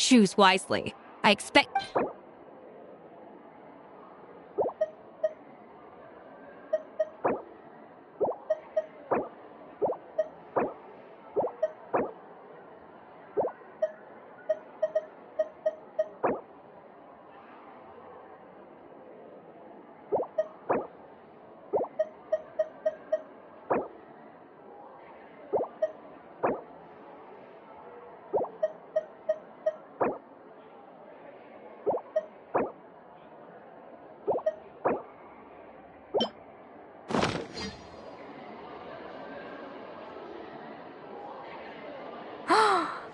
choose wisely. I expect...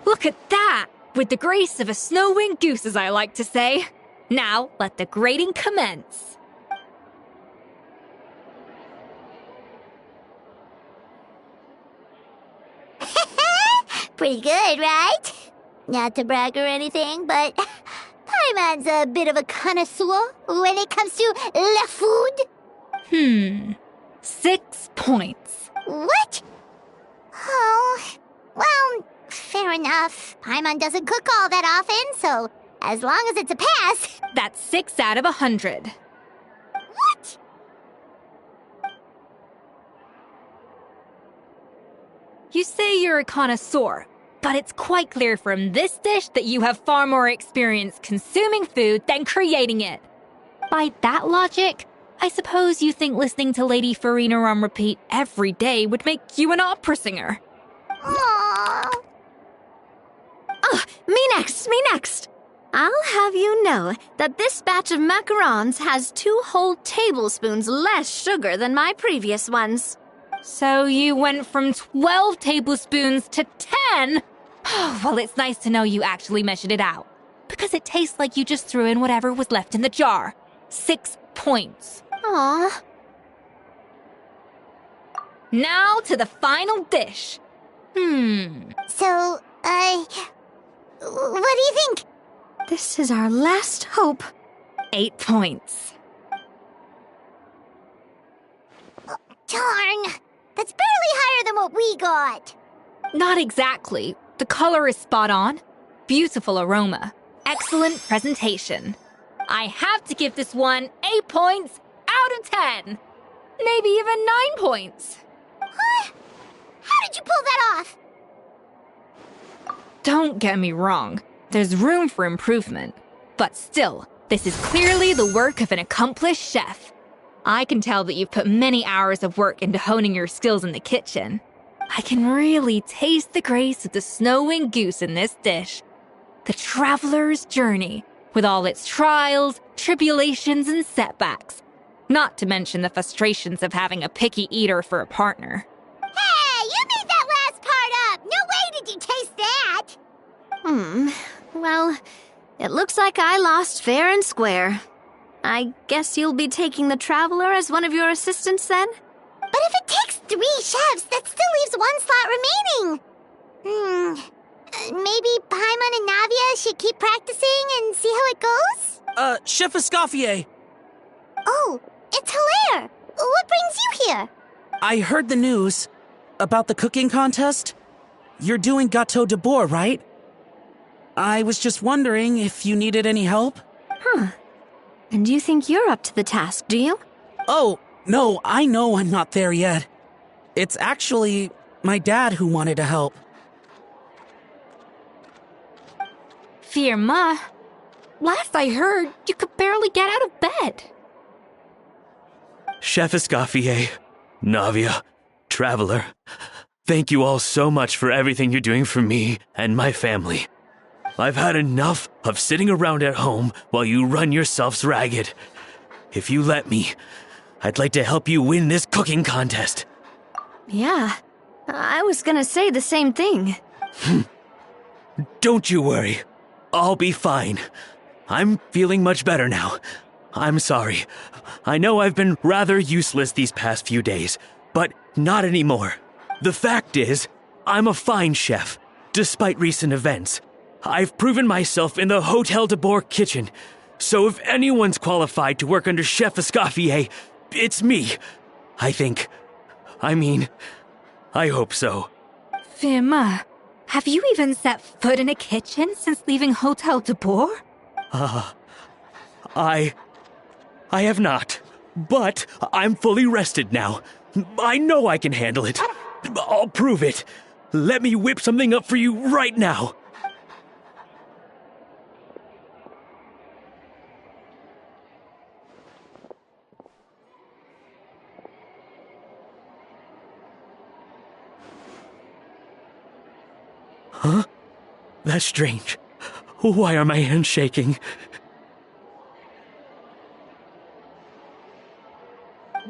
Look at that! With the grace of a snow-winged goose, as I like to say. Now, let the grating commence. Pretty good, right? Not to brag or anything, but Paimon's a bit of a connoisseur when it comes to la food. 6 points. What? Oh, well, fair enough. Paimon doesn't cook all that often, so as long as it's a pass. That's 6 out of 100. What? You say you're a connoisseur, but it's quite clear from this dish that you have far more experience consuming food than creating it. By that logic, I suppose you think listening to Lady Farina on repeat every day would make you an opera singer. Aww. Oh, me next. I'll have you know that this batch of macarons has 2 whole tablespoons less sugar than my previous ones. So you went from 12 tablespoons to 10? Well, it's nice to know you actually measured it out, because it tastes like you just threw in whatever was left in the jar. 6 points. Aw. Now to the final dish. So, what do you think? This is our last hope. 8 points. Darn, that's barely higher than what we got. Not exactly. The color is spot on. Beautiful aroma. Excellent presentation. I have to give this one 8 points out of 10. Maybe even 9 points. Huh? How did you pull that off? Don't get me wrong. There's room for improvement. But still, this is clearly the work of an accomplished chef. I can tell that you've put many hours of work into honing your skills in the kitchen. I can really taste the grace of the snow-winged goose in this dish. The traveler's journey, with all its trials, tribulations, and setbacks. Not to mention the frustrations of having a picky eater for a partner. Hey, you made that last part up! No way did you taste that! Well, it looks like I lost fair and square. I guess you'll be taking the traveler as one of your assistants then? But if it takes 3 chefs, that still leaves 1 slot remaining. Maybe Paimon and Navia should keep practicing and see how it goes? Chef Escoffier! Oh, it's Hilaire! What brings you here? I heard the news about the cooking contest. You're doing Gâteau de Bourg, right? I was just wondering if you needed any help. And you think you're up to the task, do you? Oh, no, I know I'm not there yet. It's actually my dad who wanted to help. Firma, last I heard, you could barely get out of bed. Chef Escoffier, Navia, Traveler, thank you all so much for everything you're doing for me and my family. I've had enough of sitting around at home while you run yourselves ragged. If you let me, I'd like to help you win this cooking contest. Yeah, I was gonna say the same thing. Don't you worry. I'll be fine. I'm feeling much better now. I'm sorry. I know I've been rather useless these past few days, but not anymore. The fact is, I'm a fine chef, despite recent events. I've proven myself in the Hotel de Bourg kitchen, so if anyone's qualified to work under Chef Escoffier, it's me. I think. I hope so. Firma, Have you even set foot in a kitchen since leaving Hotel de Boer? I have not. But I'm fully rested now. I know I can handle it. I'll prove it. Let me whip something up for you right now. Huh? That's strange. Why are my hands shaking?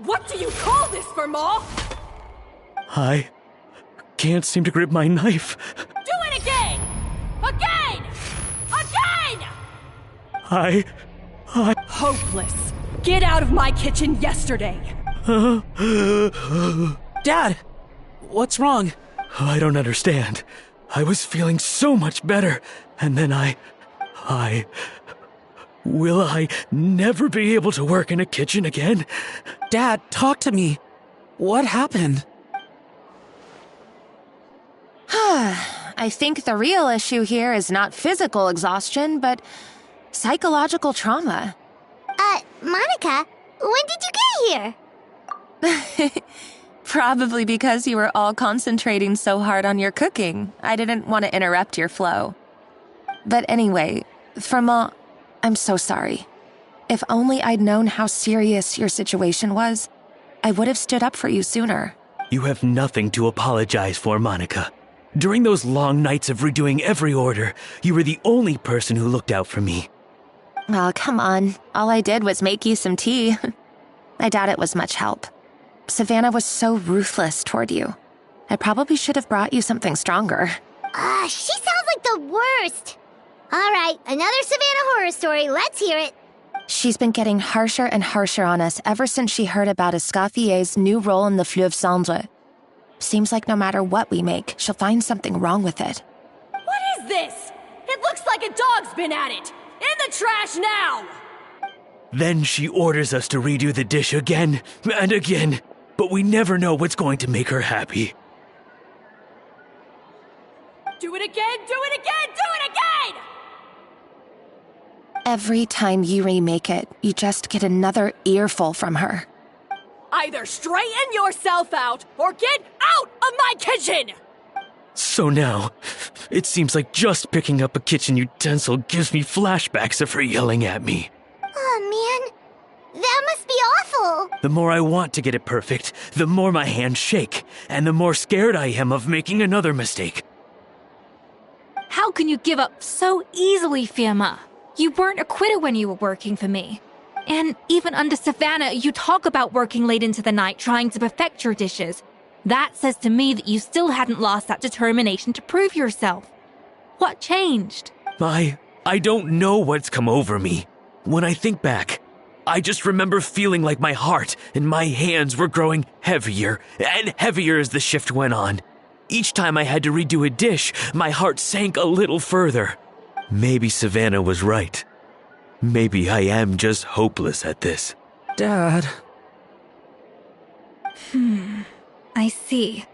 What do you call this, Vermal? I can't seem to grip my knife. Do it again! Again! Again! I... Hopeless. Get out of my kitchen yesterday. Dad, what's wrong? I don't understand. I was feeling so much better, and then Will I never be able to work in a kitchen again? Dad, talk to me. What happened? I think the real issue here is not physical exhaustion, but psychological trauma. Monica, when did you get here? Probably because you were all concentrating so hard on your cooking. I didn't want to interrupt your flow. But anyway, Vermal, I'm so sorry. If only I'd known how serious your situation was, I would have stood up for you sooner. You have nothing to apologize for, Monica. During those long nights of redoing every order, you were the only person who looked out for me. Oh, come on. All I did was make you some tea. I doubt it was much help. Savannah was so ruthless toward you. I probably should have brought you something stronger. She sounds like the worst. All right, another Savannah horror story. Let's hear it. She's been getting harsher and harsher on us ever since she heard about Escaffier's new role in the Fleuve Cendre. Seems like no matter what we make, she'll find something wrong with it. What is this? It looks like a dog's been at it. In the trash now! Then she orders us to redo the dish again and again, but we never know what's going to make her happy. Do it again, do it again, do it again! Every time you remake it, you just get another earful from her. Either straighten yourself out or get out of my kitchen! So now, it seems like just picking up a kitchen utensil gives me flashbacks of her yelling at me. Oh, man. That must be awful. The more I want to get it perfect, the more my hands shake, and the more scared I am of making another mistake. How can you give up so easily, Fiamma? You weren't a quitter when you were working for me. And even under Savannah, you talk about working late into the night trying to perfect your dishes. That says to me that you still hadn't lost that determination to prove yourself. What changed? I don't know what's come over me. When I think back, I just remember feeling like my heart and my hands were growing heavier and heavier as the shift went on. Each time I had to redo a dish, my heart sank a little further. Maybe Savannah was right. Maybe I am just hopeless at this. Dad. I see.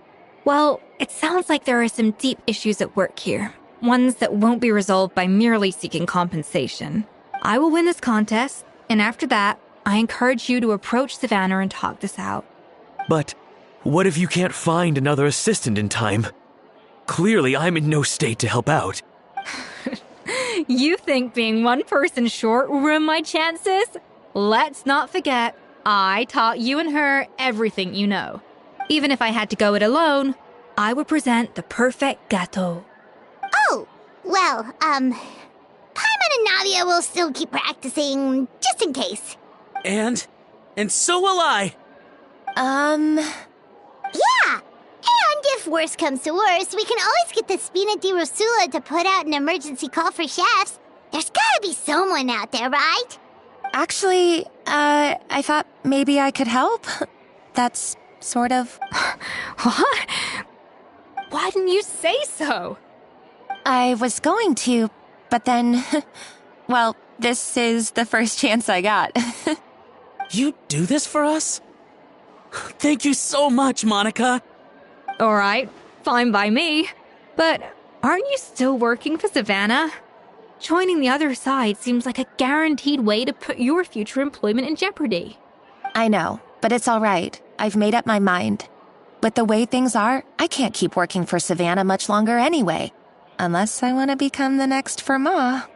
Well, it sounds like there are some deep issues at work here. Ones that won't be resolved by merely seeking compensation. I will win this contest, and after that, I encourage you to approach Savannah and talk this out. But what if you can't find another assistant in time? Clearly, I'm in no state to help out. You think being one person short will ruin my chances? Let's not forget, I taught you and her everything you know. Even if I had to go it alone, I would present the perfect gâteau. Oh, well, Paimon and Nadia will still keep practicing, just in case. And so will I. Yeah! And if worse comes to worse, we can always get the Spina di Rosula to put out an emergency call for chefs. There's gotta be someone out there, right? Actually, I thought maybe I could help. That's sort of... What? Why didn't you say so? I was going to, but then... Well, this is the first chance I got. You do this for us? Thank you so much, Monica. All right, fine by me. But Aren't you still working for Savannah? Joining the other side seems like a guaranteed way to put your future employment in jeopardy. I know, but it's all right. I've made up my mind. With the way things are, I can't keep working for Savannah much longer anyway. Unless I want to become the next Firma.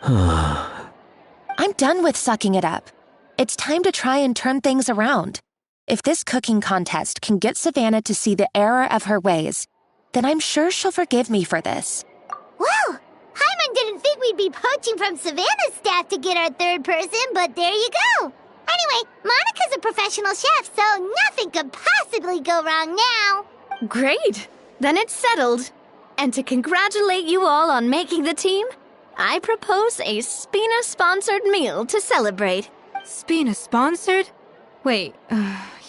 I'm done with sucking it up. It's time to try and turn things around. If this cooking contest can get Savannah to see the error of her ways, then I'm sure she'll forgive me for this. Well, Hyman didn't think we'd be poaching from Savannah's staff to get our third person, but there you go. Anyway, Monica's a professional chef, so nothing could possibly go wrong now. Great! Then it's settled. And to congratulate you all on making the team, I propose a Spina-sponsored meal to celebrate. Spina sponsored? Wait,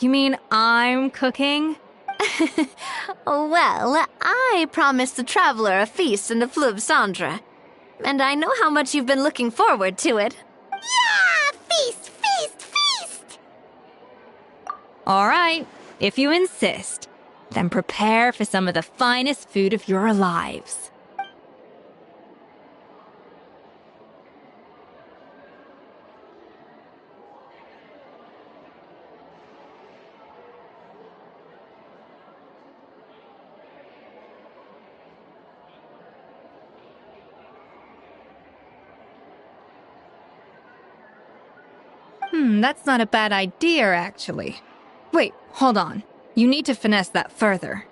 you mean I'm cooking? Well, I promised the traveler a feast in the Fleuve Cendre. And I know how much you've been looking forward to it. Yeah! Feast, feast, feast! All right, if you insist, then prepare for some of the finest food of your lives. That's not a bad idea, actually. Wait, hold on. You need to finesse that further.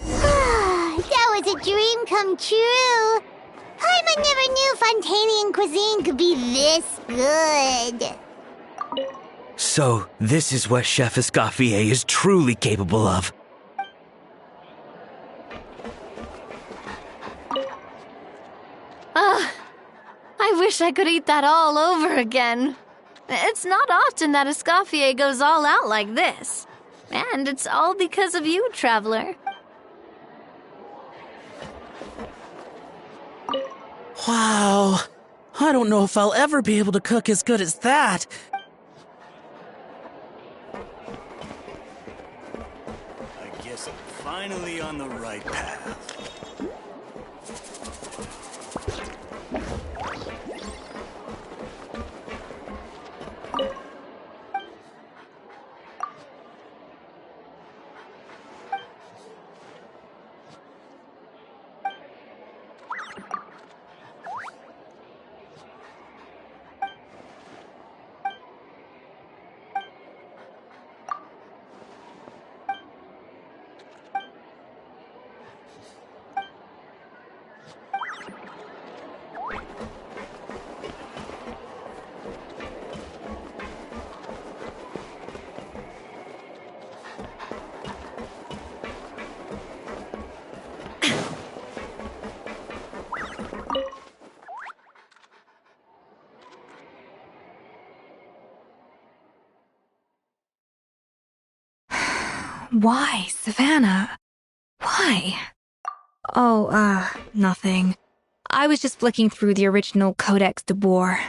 That was a dream come true. Hyman never knew Fontanian cuisine could be this good. So, this is what Chef Escoffier is truly capable of. I wish I could eat that all over again. It's not often that Escoffier goes all out like this. And it's all because of you, Traveler. Wow. I don't know if I'll ever be able to cook as good as that. I guess I'm finally on the right path. Why, Savannah? Why? Oh, nothing. I was just flicking through the original Codex de Boer.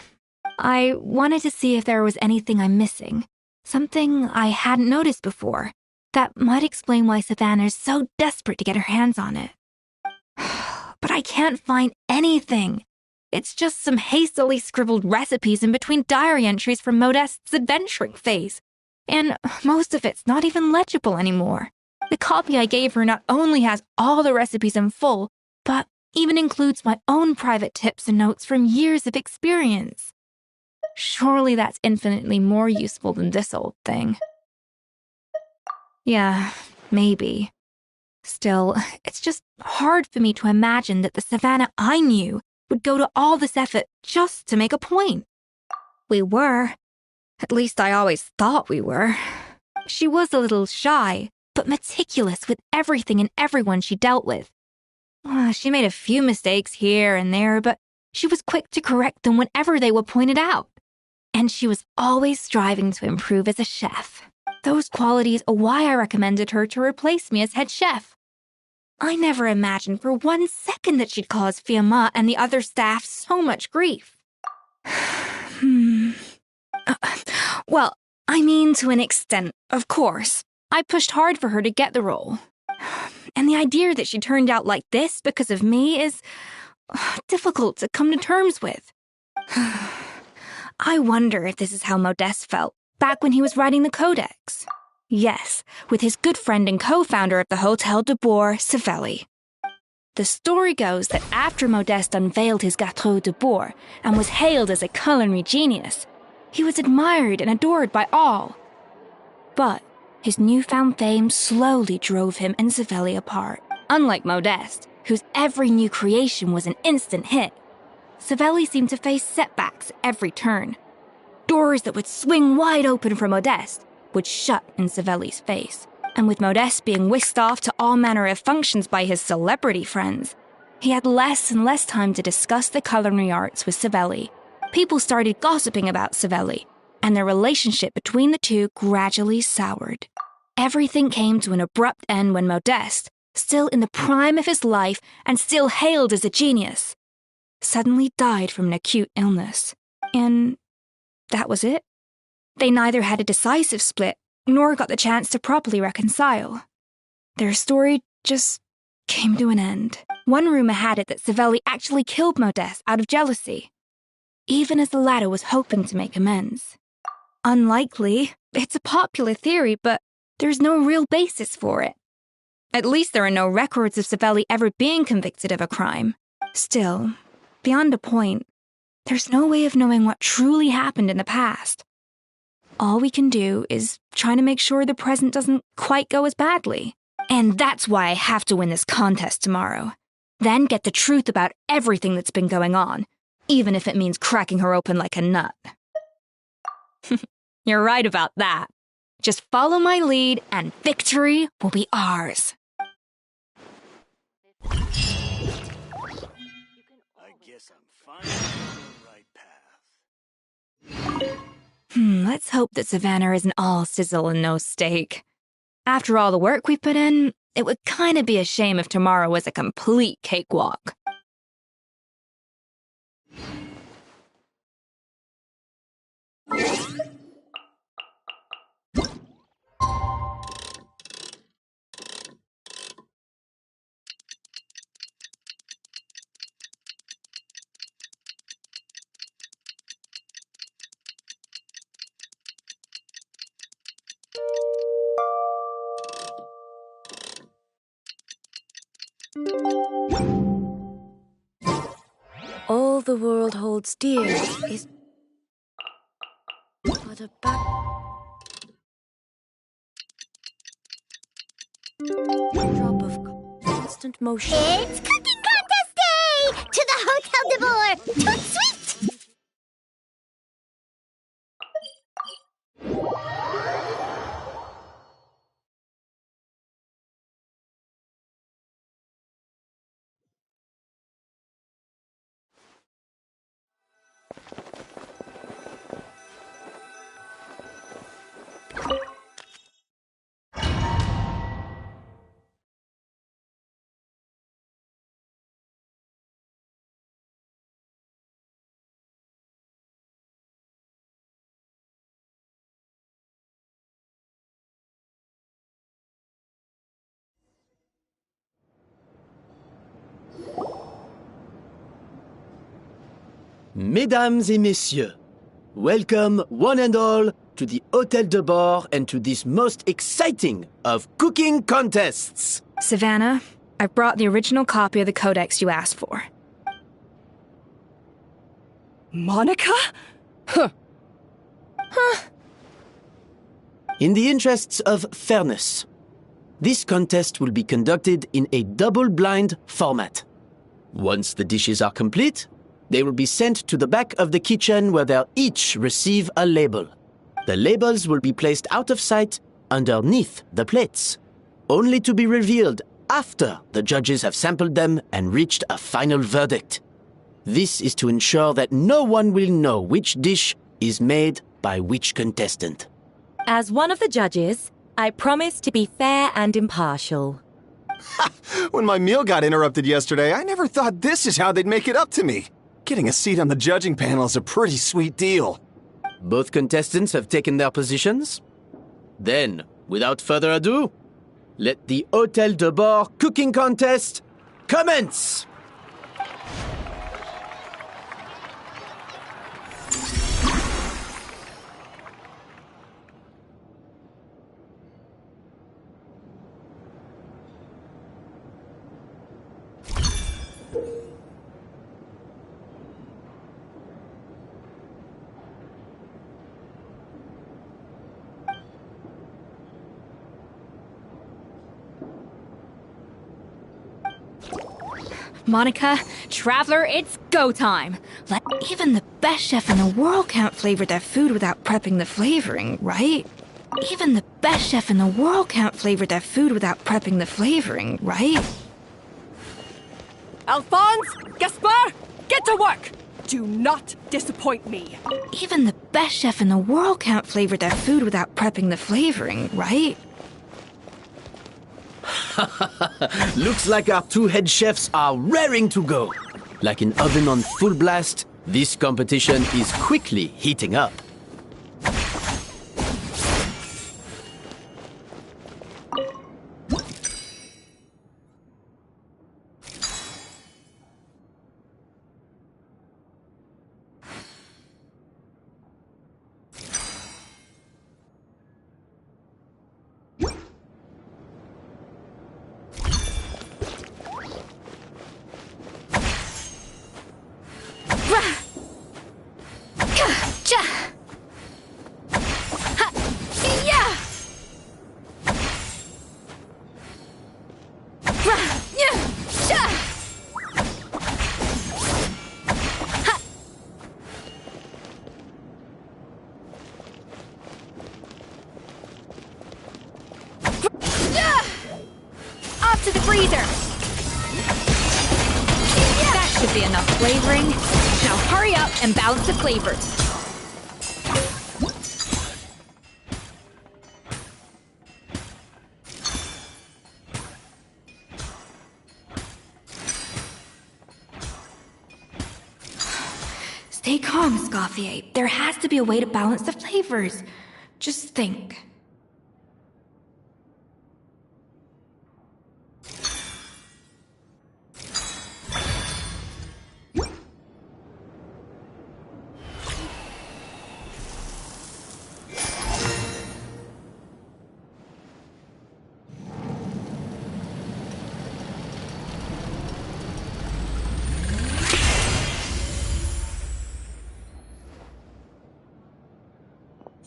I wanted to see if there was anything I'm missing. Something I hadn't noticed before. That might explain why Savannah's so desperate to get her hands on it. But I can't find anything. It's just some hastily scribbled recipes in between diary entries from Modeste's adventuring phase. And most of it's not even legible anymore. The copy I gave her not only has all the recipes in full, but even includes my own private tips and notes from years of experience. Surely that's infinitely more useful than this old thing. Yeah, maybe. Still, it's just hard for me to imagine that the Savannah I knew would go to all this effort just to make a point. We were. At least I always thought we were. She was a little shy, but meticulous with everything and everyone she dealt with. She made a few mistakes here and there, but she was quick to correct them whenever they were pointed out. And she was always striving to improve as a chef. Those qualities are why I recommended her to replace me as head chef. I never imagined for 1 second that she'd cause Firma and the other staff so much grief. Well, I mean to an extent, of course. I pushed hard for her to get the role. And the idea that she turned out like this because of me is difficult to come to terms with. I wonder if this is how Modeste felt back when he was writing the Codex. Yes, with his good friend and co-founder of the Hotel de Bourg, Savelli. The story goes that after Modeste unveiled his Gâteau de Bourg and was hailed as a culinary genius, he was admired and adored by all. But his newfound fame slowly drove him and Savelli apart. Unlike Modeste, whose every new creation was an instant hit, Savelli seemed to face setbacks every turn. Doors that would swing wide open for Modeste would shut in Savelli's face. And with Modeste being whisked off to all manner of functions by his celebrity friends, he had less and less time to discuss the culinary arts with Savelli. People started gossiping about Savelli, and their relationship between the two gradually soured. Everything came to an abrupt end when Modeste, still in the prime of his life and still hailed as a genius, suddenly died from an acute illness. And that was it. They neither had a decisive split nor got the chance to properly reconcile. Their story just came to an end. One rumor had it that Savelli actually killed Modeste out of jealousy, even as the latter was hoping to make amends. Unlikely, it's a popular theory, but there's no real basis for it. At least there are no records of Savelli ever being convicted of a crime. Still, beyond a point, there's no way of knowing what truly happened in the past. All we can do is try to make sure the present doesn't quite go as badly. And that's why I have to win this contest tomorrow. Then get the truth about everything that's been going on, even if it means cracking her open like a nut. You're right about that. Just follow my lead and victory will be ours. I guess I'm finally on the right path. Let's hope that Savannah isn't all sizzle and no steak. After all the work we've put in, it would kind of be a shame if tomorrow was a complete cakewalk. All the world holds dear is but a drop of constant motion. It's cooking contest day! To the Hotel de Bourg! Tout sweet! Mesdames et messieurs, welcome one and all to the Hôtel de Bord and to this most exciting of cooking contests. Savannah, I've brought the original copy of the Codex you asked for. Monica? Huh. In the interests of fairness, this contest will be conducted in a double-blind format. Once the dishes are complete, they will be sent to the back of the kitchen where they'll each receive a label. The labels will be placed out of sight underneath the plates, only to be revealed after the judges have sampled them and reached a final verdict. This is to ensure that no one will know which dish is made by which contestant. As one of the judges, I promise to be fair and impartial. When my meal got interrupted yesterday, I never thought this is how they'd make it up to me. Getting a seat on the judging panel is a pretty sweet deal. Both contestants have taken their positions? Then, Without further ado, let the Hôtel de Bord cooking contest commence! Monica, Traveler, it's go time. Even the best chef in the world can't flavor their food without prepping the flavoring, right? Even the best chef in the world can't flavor their food without prepping the flavoring, right? Alphonse! Gaspar! Get to work! Do not disappoint me. Even the best chef in the world can't flavor their food without prepping the flavoring, right? Looks like our two head chefs are raring to go. Like an oven on full blast, this competition is quickly heating up. Off to the freezer! That should be enough flavoring. Now hurry up and balance the flavors. Stay calm, Escoffier. There has to be a way to balance the flavors. Just think.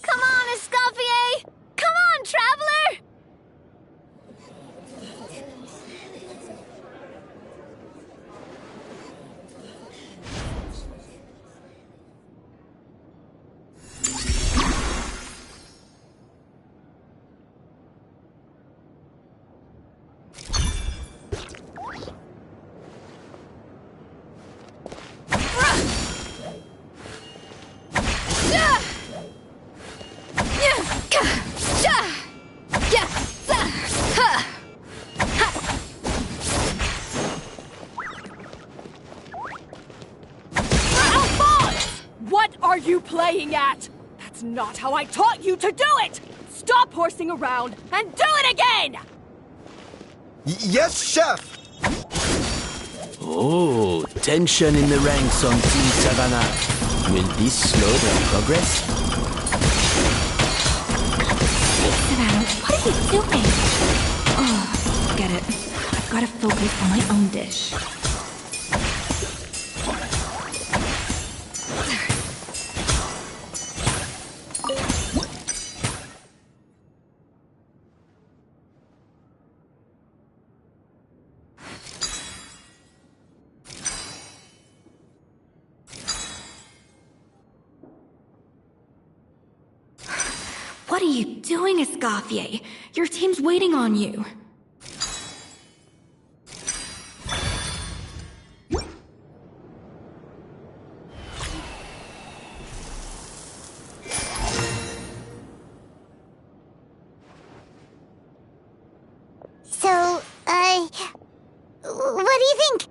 Come on, Escoffier! Come on, Traveler! What are you playing at? That's not how I taught you to do it! Stop horsing around and do it again! Yes, chef! Oh, tension in the ranks on Team Savannah. Will this slow their progress? Savannah, what are you doing? Oh, forget it. I've got to focus on my own dish. What are you doing, Escoffier? Your team's waiting on you. So, what do you think?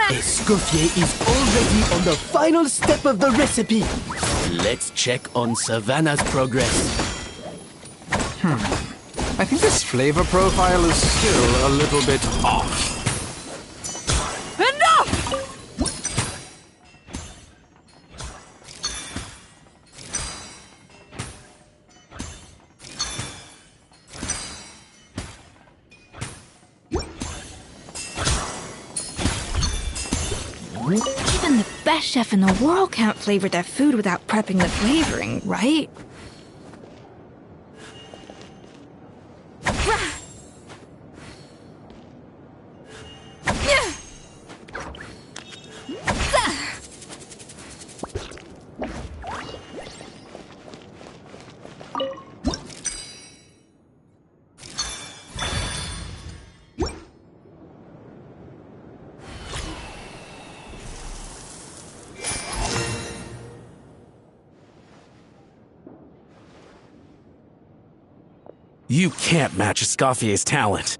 Escoffier is already on the final step of the recipe. Let's check on Savannah's progress. I think this flavor profile is still a little bit off. Enough! Even the best chef in the world can't flavor their food without prepping the flavoring, right? You can't match Escoffier's talent.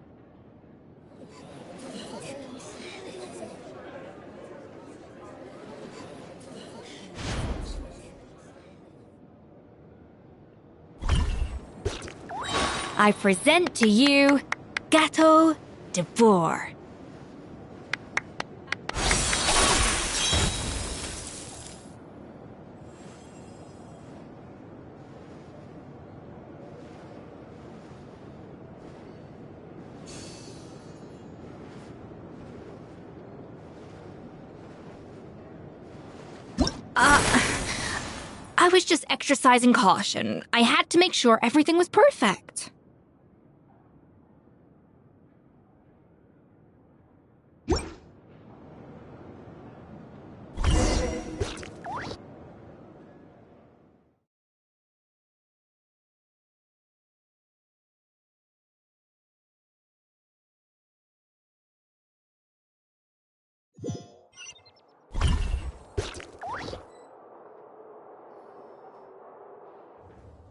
I present to you Gâteau de Bourg. I was just exercising caution. I had to make sure everything was perfect.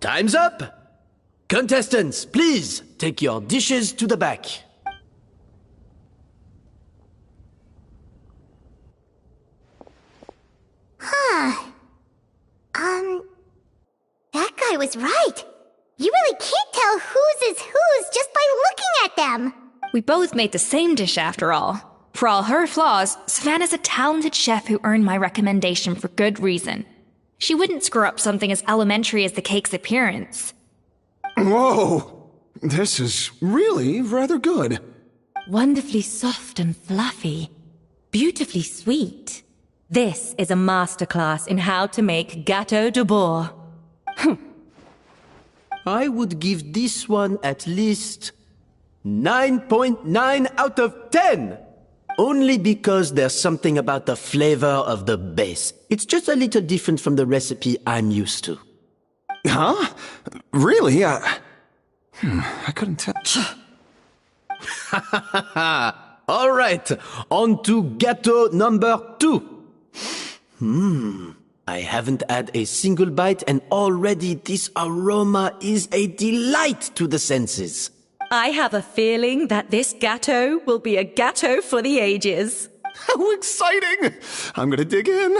Time's up! Contestants, please take your dishes to the back. That guy was right. You really can't tell whose is whose just by looking at them. We both made the same dish after all. For all her flaws, Savannah's a talented chef who earned my recommendation for good reason. She wouldn't screw up something as elementary as the cake's appearance. Whoa! This is really rather good. Wonderfully soft and fluffy. Beautifully sweet. This is a masterclass in how to make Gâteau de Bourg. I would give this one at least 9.9 out of 10! Only because there's something about the flavor of the base. It's just a little different from the recipe I'm used to. Huh? Really? I couldn't tell. All right, on to gâteau number 2. I haven't had a single bite and already this aroma is a delight to the senses. I have a feeling that this gâteau will be a gâteau for the ages. How exciting! I'm gonna dig in.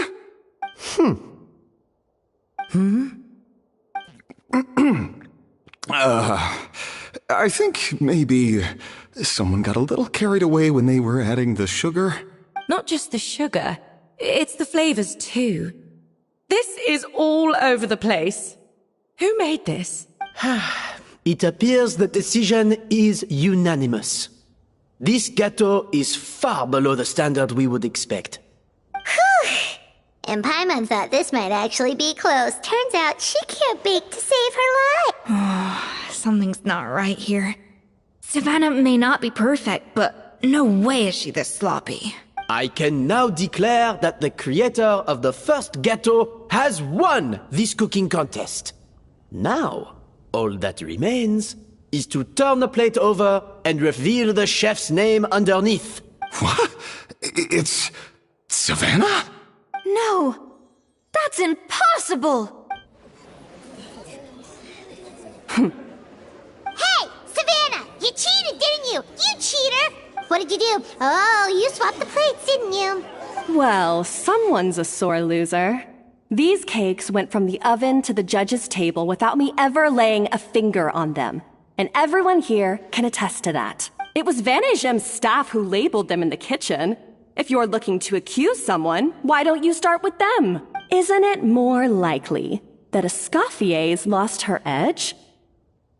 I think maybe someone got a little carried away when they were adding the sugar. Not just the sugar, it's the flavors too. This is all over the place. Who made this? It appears the decision is unanimous. This gâteau is far below the standard we would expect. And Paimon thought this might actually be close. Turns out she can't bake to save her life. Something's not right here. Savannah may not be perfect, but no way is she this sloppy. I can now declare that the creator of the first gâteau has won this cooking contest. Now, all that remains is to turn the plate over and reveal the chef's name underneath. What? It's Savannah? No! That's impossible! Hey, Savannah! You cheated, didn't you? You cheater! What did you do? Oh, you swapped the plates, didn't you? Well, someone's a sore loser. These cakes went from the oven to the judge's table without me ever laying a finger on them. And everyone here can attest to that. It was Van Gem's staff who labeled them in the kitchen. If you're looking to accuse someone, why don't you start with them? Isn't it more likely that Escoffier's lost her edge?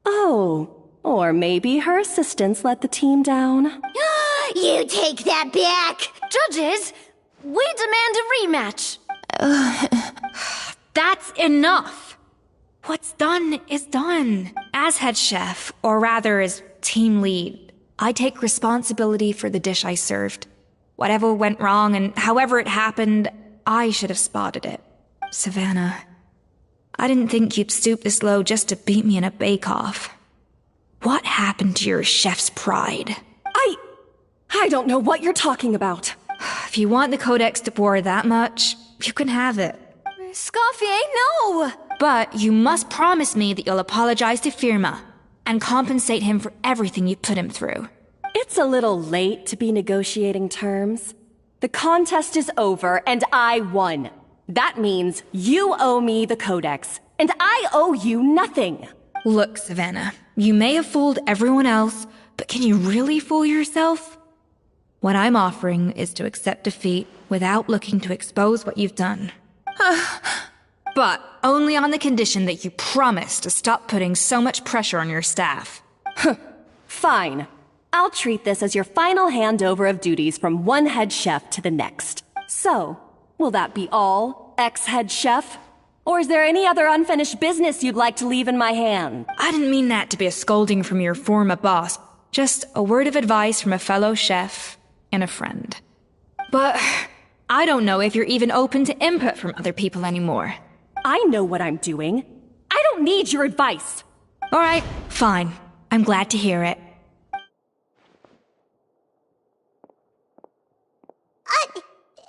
Oh, or maybe her assistants let the team down. You take that back! Judges, we demand a rematch. That's enough! What's done is done. As head chef, or rather as team lead, I take responsibility for the dish I served. Whatever went wrong and however it happened, I should have spotted it. Savannah, I didn't think you'd stoop this low just to beat me in a bake-off. What happened to your chef's pride? I don't know what you're talking about. If you want the Codex de Boer that much, you can have it. Scoffier, no! But you must promise me that you'll apologize to Firma and compensate him for everything you put him through. It's a little late to be negotiating terms. The contest is over and I won. That means you owe me the Codex, and I owe you nothing. Look, Savannah, you may have fooled everyone else, but can you really fool yourself? What I'm offering is to accept defeat without looking to expose what you've done. But only on the condition that you promise to stop putting so much pressure on your staff. Fine. I'll treat this as your final handover of duties from one head chef to the next. So, will that be all, ex-head chef? Or is there any other unfinished business you'd like to leave in my hand? I didn't mean that to be a scolding from your former boss. Just a word of advice from a fellow chef and a friend. But I don't know if you're even open to input from other people anymore. I know what I'm doing. I don't need your advice. All right, fine. I'm glad to hear it.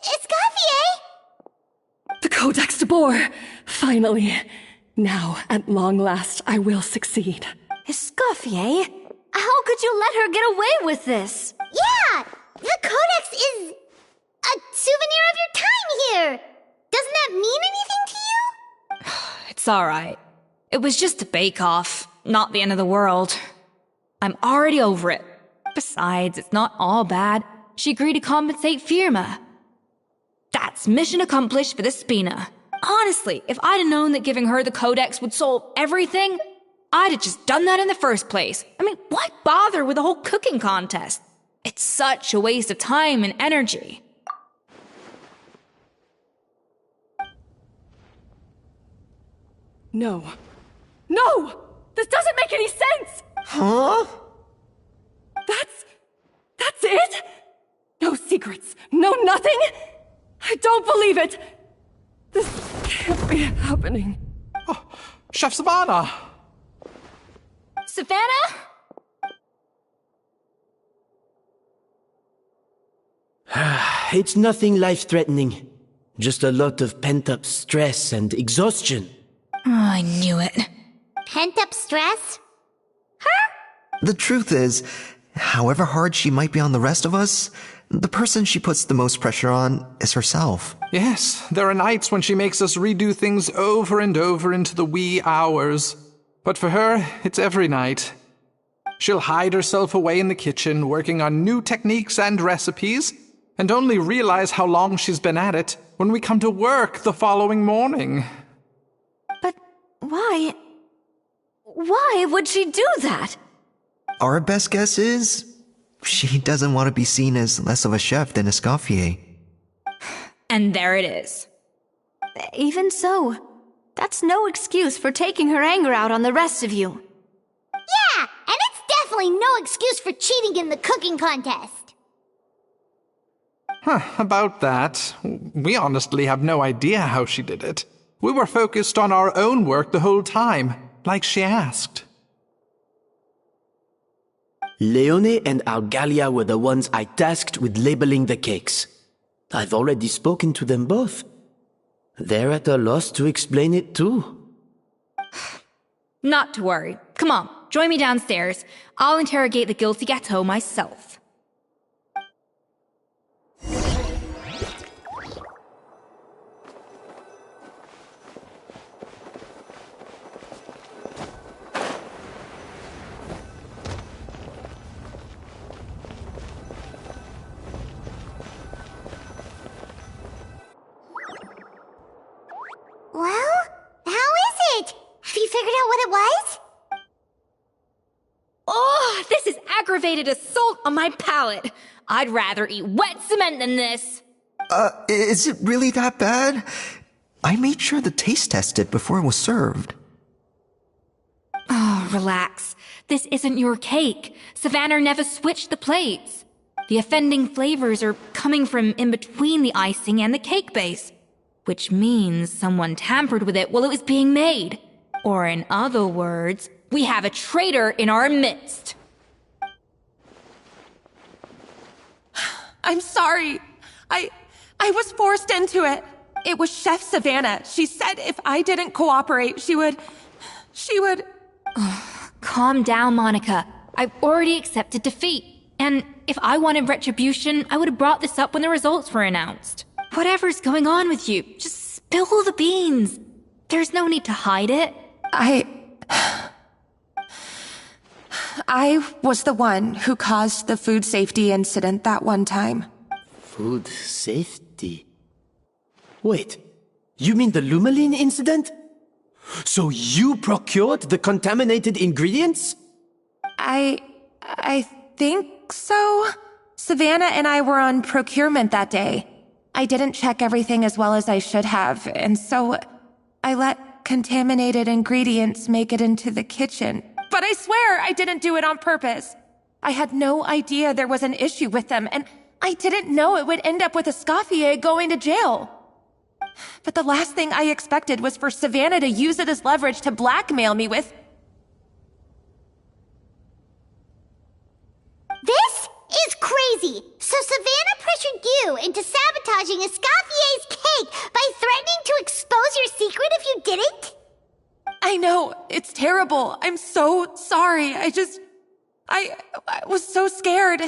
Escoffier! The Codex de Boer! Finally. Now, at long last, I will succeed. Escoffier? How could you let her get away with this? Yeah! The Codex is a souvenir of your time here! Doesn't that mean anything to you? It's alright. It was just a bake-off, not the end of the world. I'm already over it. Besides, it's not all bad. She agreed to compensate Firma. That's mission accomplished for the Spina. Honestly, if I'd have known that giving her the Codex would solve everything, I'd have just done that in the first place. I mean, why bother with the whole cooking contest? It's such a waste of time and energy. No. No! This doesn't make any sense! Huh? That's it? No secrets, no nothing? I don't believe it! This can't be happening. Oh, Chef Savannah! Savannah? It's nothing life-threatening. Just a lot of pent-up stress and exhaustion. Oh, I knew it. Pent-up stress? The truth is, however hard she might be on the rest of us, the person she puts the most pressure on is herself. Yes, there are nights when she makes us redo things over and over into the wee hours. But for her, it's every night. She'll hide herself away in the kitchen, working on new techniques and recipes, and only realize how long she's been at it when we come to work the following morning. But why? Why would she do that? Our best guess is she doesn't want to be seen as less of a chef than Escoffier. And there it is. Even so, that's no excuse for taking her anger out on the rest of you. Yeah, and it's definitely no excuse for cheating in the cooking contest. About that, we honestly have no idea how she did it. We were focused on our own work the whole time, like she asked. Leone and Algalia were the ones I tasked with labeling the cakes. I've already spoken to them both. They're at a loss to explain it too. Not to worry. Come on, join me downstairs. I'll interrogate the guilty gâteau myself. aggravated assault on my palate. I'd rather eat wet cement than this. Is it really that bad? I made sure to taste test it before it was served. Oh, relax. This isn't your cake. Savannah never switched the plates. The offending flavors are coming from in between the icing and the cake base, which means someone tampered with it while it was being made. Or in other words, we have a traitor in our midst. I'm sorry. I was forced into it. It was Chef Savannah. She said if I didn't cooperate, she would... Calm down, Monica. I've already accepted defeat. And if I wanted retribution, I would have brought this up when the results were announced. Whatever's going on with you, just spill the beans. There's no need to hide it. I was the one who caused the food safety incident that one time. Food safety? Wait, you mean the Lumaline incident? So you procured the contaminated ingredients? I think so. Savannah and I were on procurement that day. I didn't check everything as well as I should have, and so I let contaminated ingredients make it into the kitchen. But I swear I didn't do it on purpose. I had no idea there was an issue with them, and I didn't know it would end up with Escoffier going to jail. But the last thing I expected was for Savannah to use it as leverage to blackmail me with... This is crazy! So Savannah pressured you into sabotaging Escoffier's cake by threatening to expose your secret if you didn't? I know, it's terrible. I'm so sorry. I was so scared.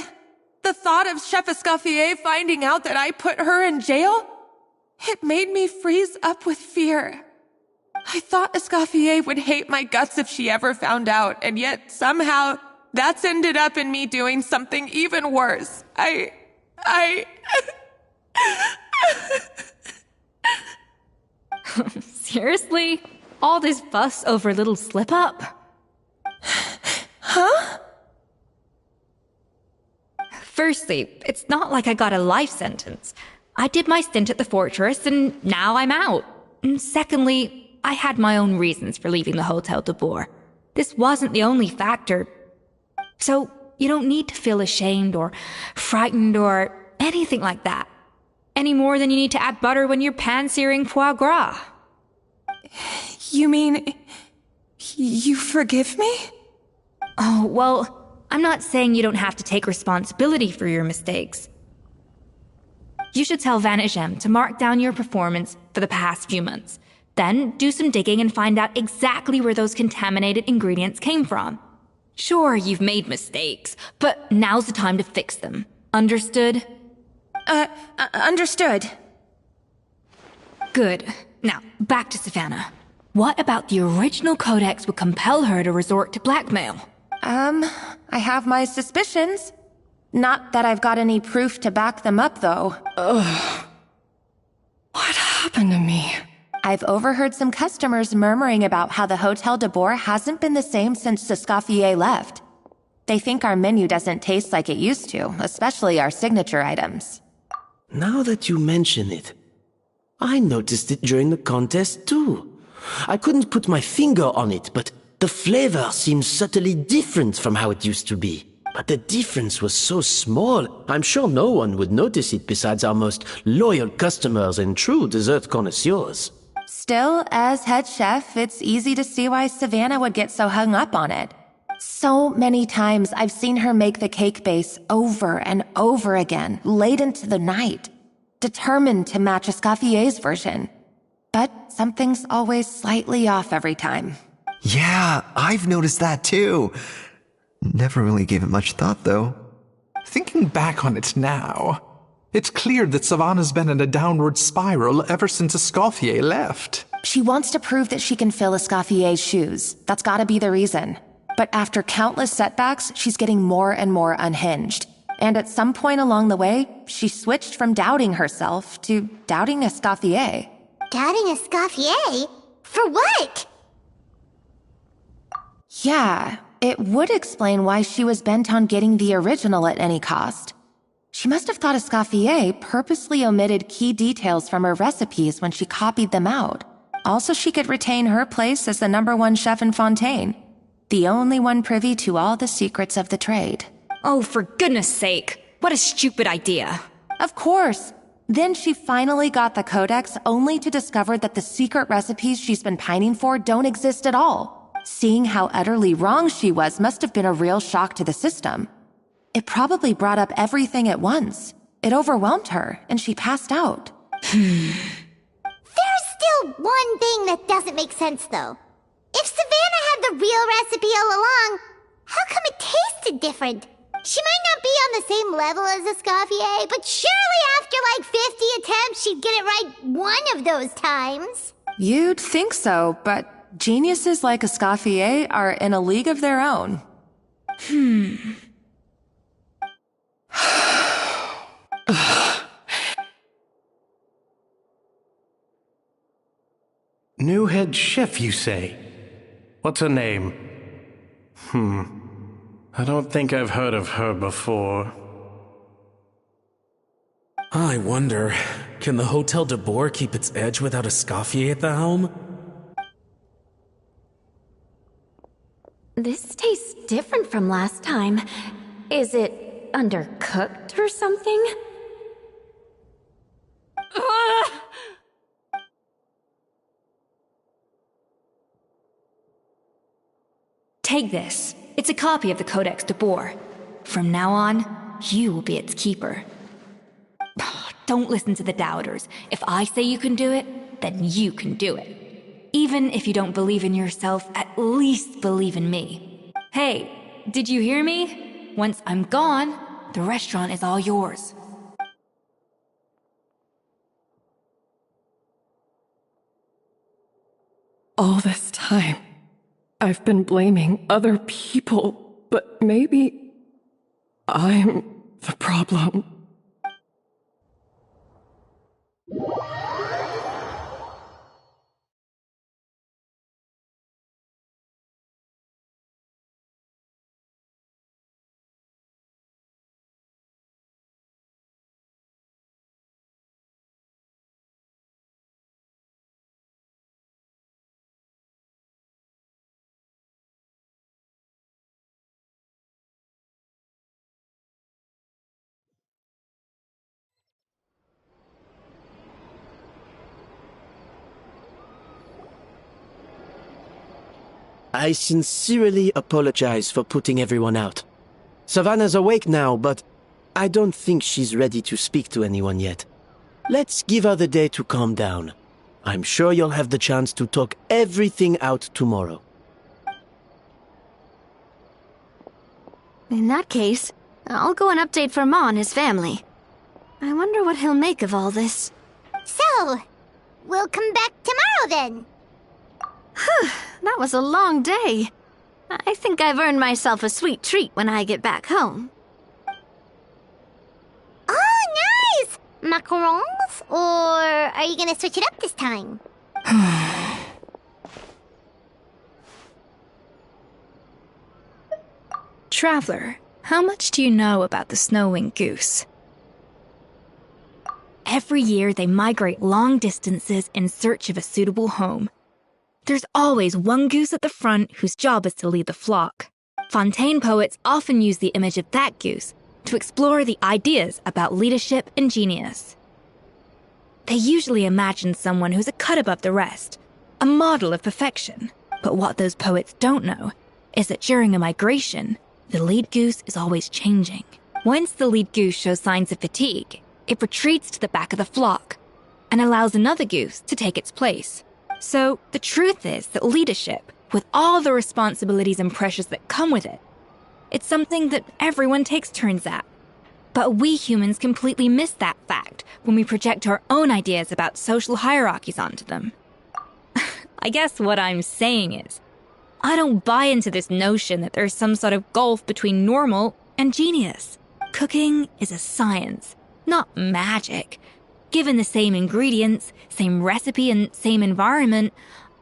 The thought of Chef Escoffier finding out that I put her in jail, it made me freeze up with fear. I thought Escoffier would hate my guts if she ever found out, and yet somehow that's ended up in me doing something even worse. Seriously? All this fuss over a little slip-up? Huh? Firstly, it's not like I got a life sentence. I did my stint at the fortress, and now I'm out. And secondly, I had my own reasons for leaving the Hotel de Boer. This wasn't the only factor. So, you don't need to feel ashamed or frightened or anything like that. Any more than you need to add butter when you're pan-searing foie gras. You mean... you forgive me? Oh, well, I'm not saying you don't have to take responsibility for your mistakes. You should tell Vanagem to mark down your performance for the past few months. Then do some digging and find out exactly where those contaminated ingredients came from. Sure, you've made mistakes, but now's the time to fix them. Understood? Understood. Good. Now, back to Savannah. What about the original codex would compel her to resort to blackmail? I have my suspicions. Not that I've got any proof to back them up, though. Ugh. What happened to me? I've overheard some customers murmuring about how the Hotel de Boer hasn't been the same since Escoffier left. They think our menu doesn't taste like it used to, especially our signature items. Now that you mention it, I noticed it during the contest too. I couldn't put my finger on it, but the flavor seems subtly different from how it used to be. But the difference was so small, I'm sure no one would notice it besides our most loyal customers and true dessert connoisseurs. Still, as head chef, it's easy to see why Savannah would get so hung up on it. So many times I've seen her make the cake base over and over again, late into the night, determined to match Escoffier's version. But something's always slightly off every time. Yeah, I've noticed that too. Never really gave it much thought, though. Thinking back on it now, it's clear that Savannah's been in a downward spiral ever since Escoffier left. She wants to prove that she can fill Escoffier's shoes. That's gotta be the reason. But after countless setbacks, she's getting more and more unhinged. And at some point along the way, she switched from doubting herself to doubting Escoffier. Doubting Escoffier? For what? Yeah, it would explain why she was bent on getting the original at any cost. She must have thought Escoffier purposely omitted key details from her recipes when she copied them out. Also, she could retain her place as the #1 chef in Fontaine, the only one privy to all the secrets of the trade. Oh, for goodness sake. What a stupid idea. Of course. Then she finally got the codex only to discover that the secret recipes she's been pining for don't exist at all. Seeing how utterly wrong she was must have been a real shock to the system. It probably brought up everything at once. It overwhelmed her, and she passed out. There's still one thing that doesn't make sense, though. If Savannah had the real recipe all along, how come it tasted different? She might not be on the same level as Escoffier, but surely after like 50 attempts, she'd get it right one of those times. You'd think so, but geniuses like Escoffier are in a league of their own. New head chef, you say? What's her name? I don't think I've heard of her before. I wonder, can the Hotel de Boer keep its edge without Escoffier at the helm? This tastes different from last time. Is it undercooked or something? Take this. It's a copy of the Codex de Boer. From now on, you will be its keeper. Don't listen to the doubters. If I say you can do it, then you can do it. Even if you don't believe in yourself, at least believe in me. Hey, did you hear me? Once I'm gone, the restaurant is all yours. All this time, I've been blaming other people, but maybe I'm the problem. I sincerely apologize for putting everyone out. Savannah's awake now, but I don't think she's ready to speak to anyone yet. Let's give her the day to calm down. I'm sure you'll have the chance to talk everything out tomorrow. In that case, I'll go and update Vermont and his family. I wonder what he'll make of all this. So, we'll come back tomorrow then. That was a long day. I think I've earned myself a sweet treat when I get back home. Oh, nice! Macarons? Or are you gonna switch it up this time? Traveler, how much do you know about the snow-winged goose? Every year they migrate long distances in search of a suitable home. There's always one goose at the front whose job is to lead the flock. Fontaine poets often use the image of that goose to explore the ideas about leadership and genius. They usually imagine someone who's a cut above the rest, a model of perfection. But what those poets don't know is that during a migration, the lead goose is always changing. Once the lead goose shows signs of fatigue, it retreats to the back of the flock and allows another goose to take its place. So the truth is that leadership, with all the responsibilities and pressures that come with it, it's something that everyone takes turns at. But we humans completely miss that fact when we project our own ideas about social hierarchies onto them. I guess what I'm saying is, I don't buy into this notion that there's some sort of gulf between normal and genius. Cooking is a science, not magic. Given the same ingredients, same recipe, and same environment,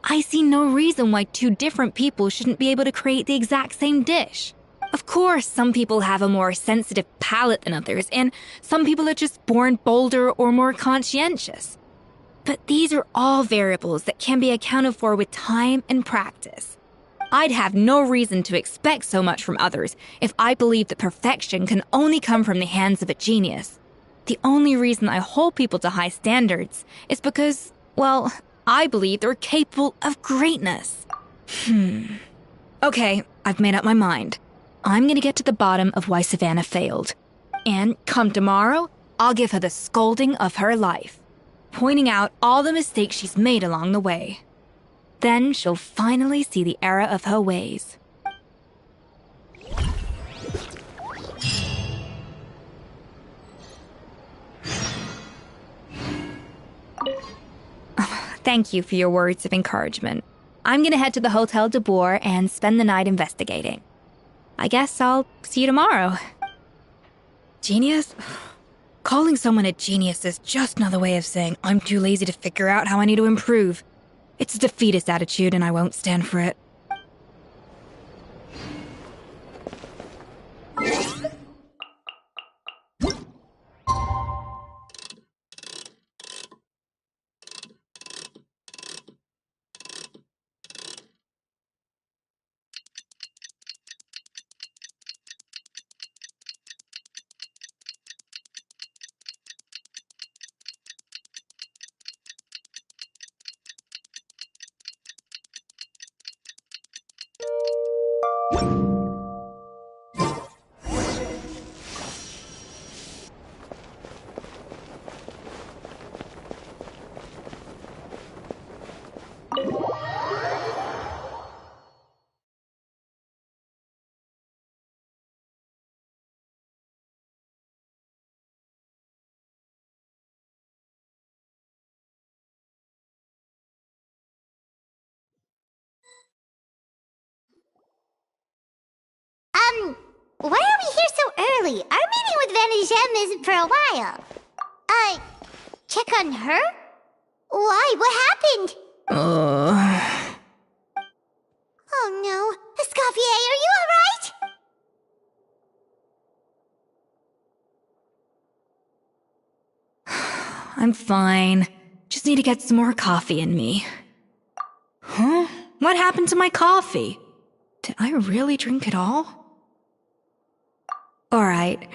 I see no reason why two different people shouldn't be able to create the exact same dish. Of course, some people have a more sensitive palate than others, and some people are just born bolder or more conscientious. But these are all variables that can be accounted for with time and practice. I'd have no reason to expect so much from others if I believed that perfection can only come from the hands of a genius. The only reason I hold people to high standards is because, well, I believe they're capable of greatness. Okay, I've made up my mind. I'm gonna get to the bottom of why Savannah failed. And come tomorrow, I'll give her the scolding of her life, pointing out all the mistakes she's made along the way. Then she'll finally see the error of her ways. Thank you for your words of encouragement. I'm gonna head to the Hotel de Boer and spend the night investigating. I guess I'll see you tomorrow. Genius? Calling someone a genius is just another way of saying I'm too lazy to figure out how I need to improve. It's a defeatist attitude and I won't stand for it. Why are we here so early? Our meeting with Vanigem isn't for a while. Check on her? Why? What happened? Oh no. Escoffier, are you alright? I'm fine. Just need to get some more coffee in me. Huh? What happened to my coffee? Did I really drink it all? Alright.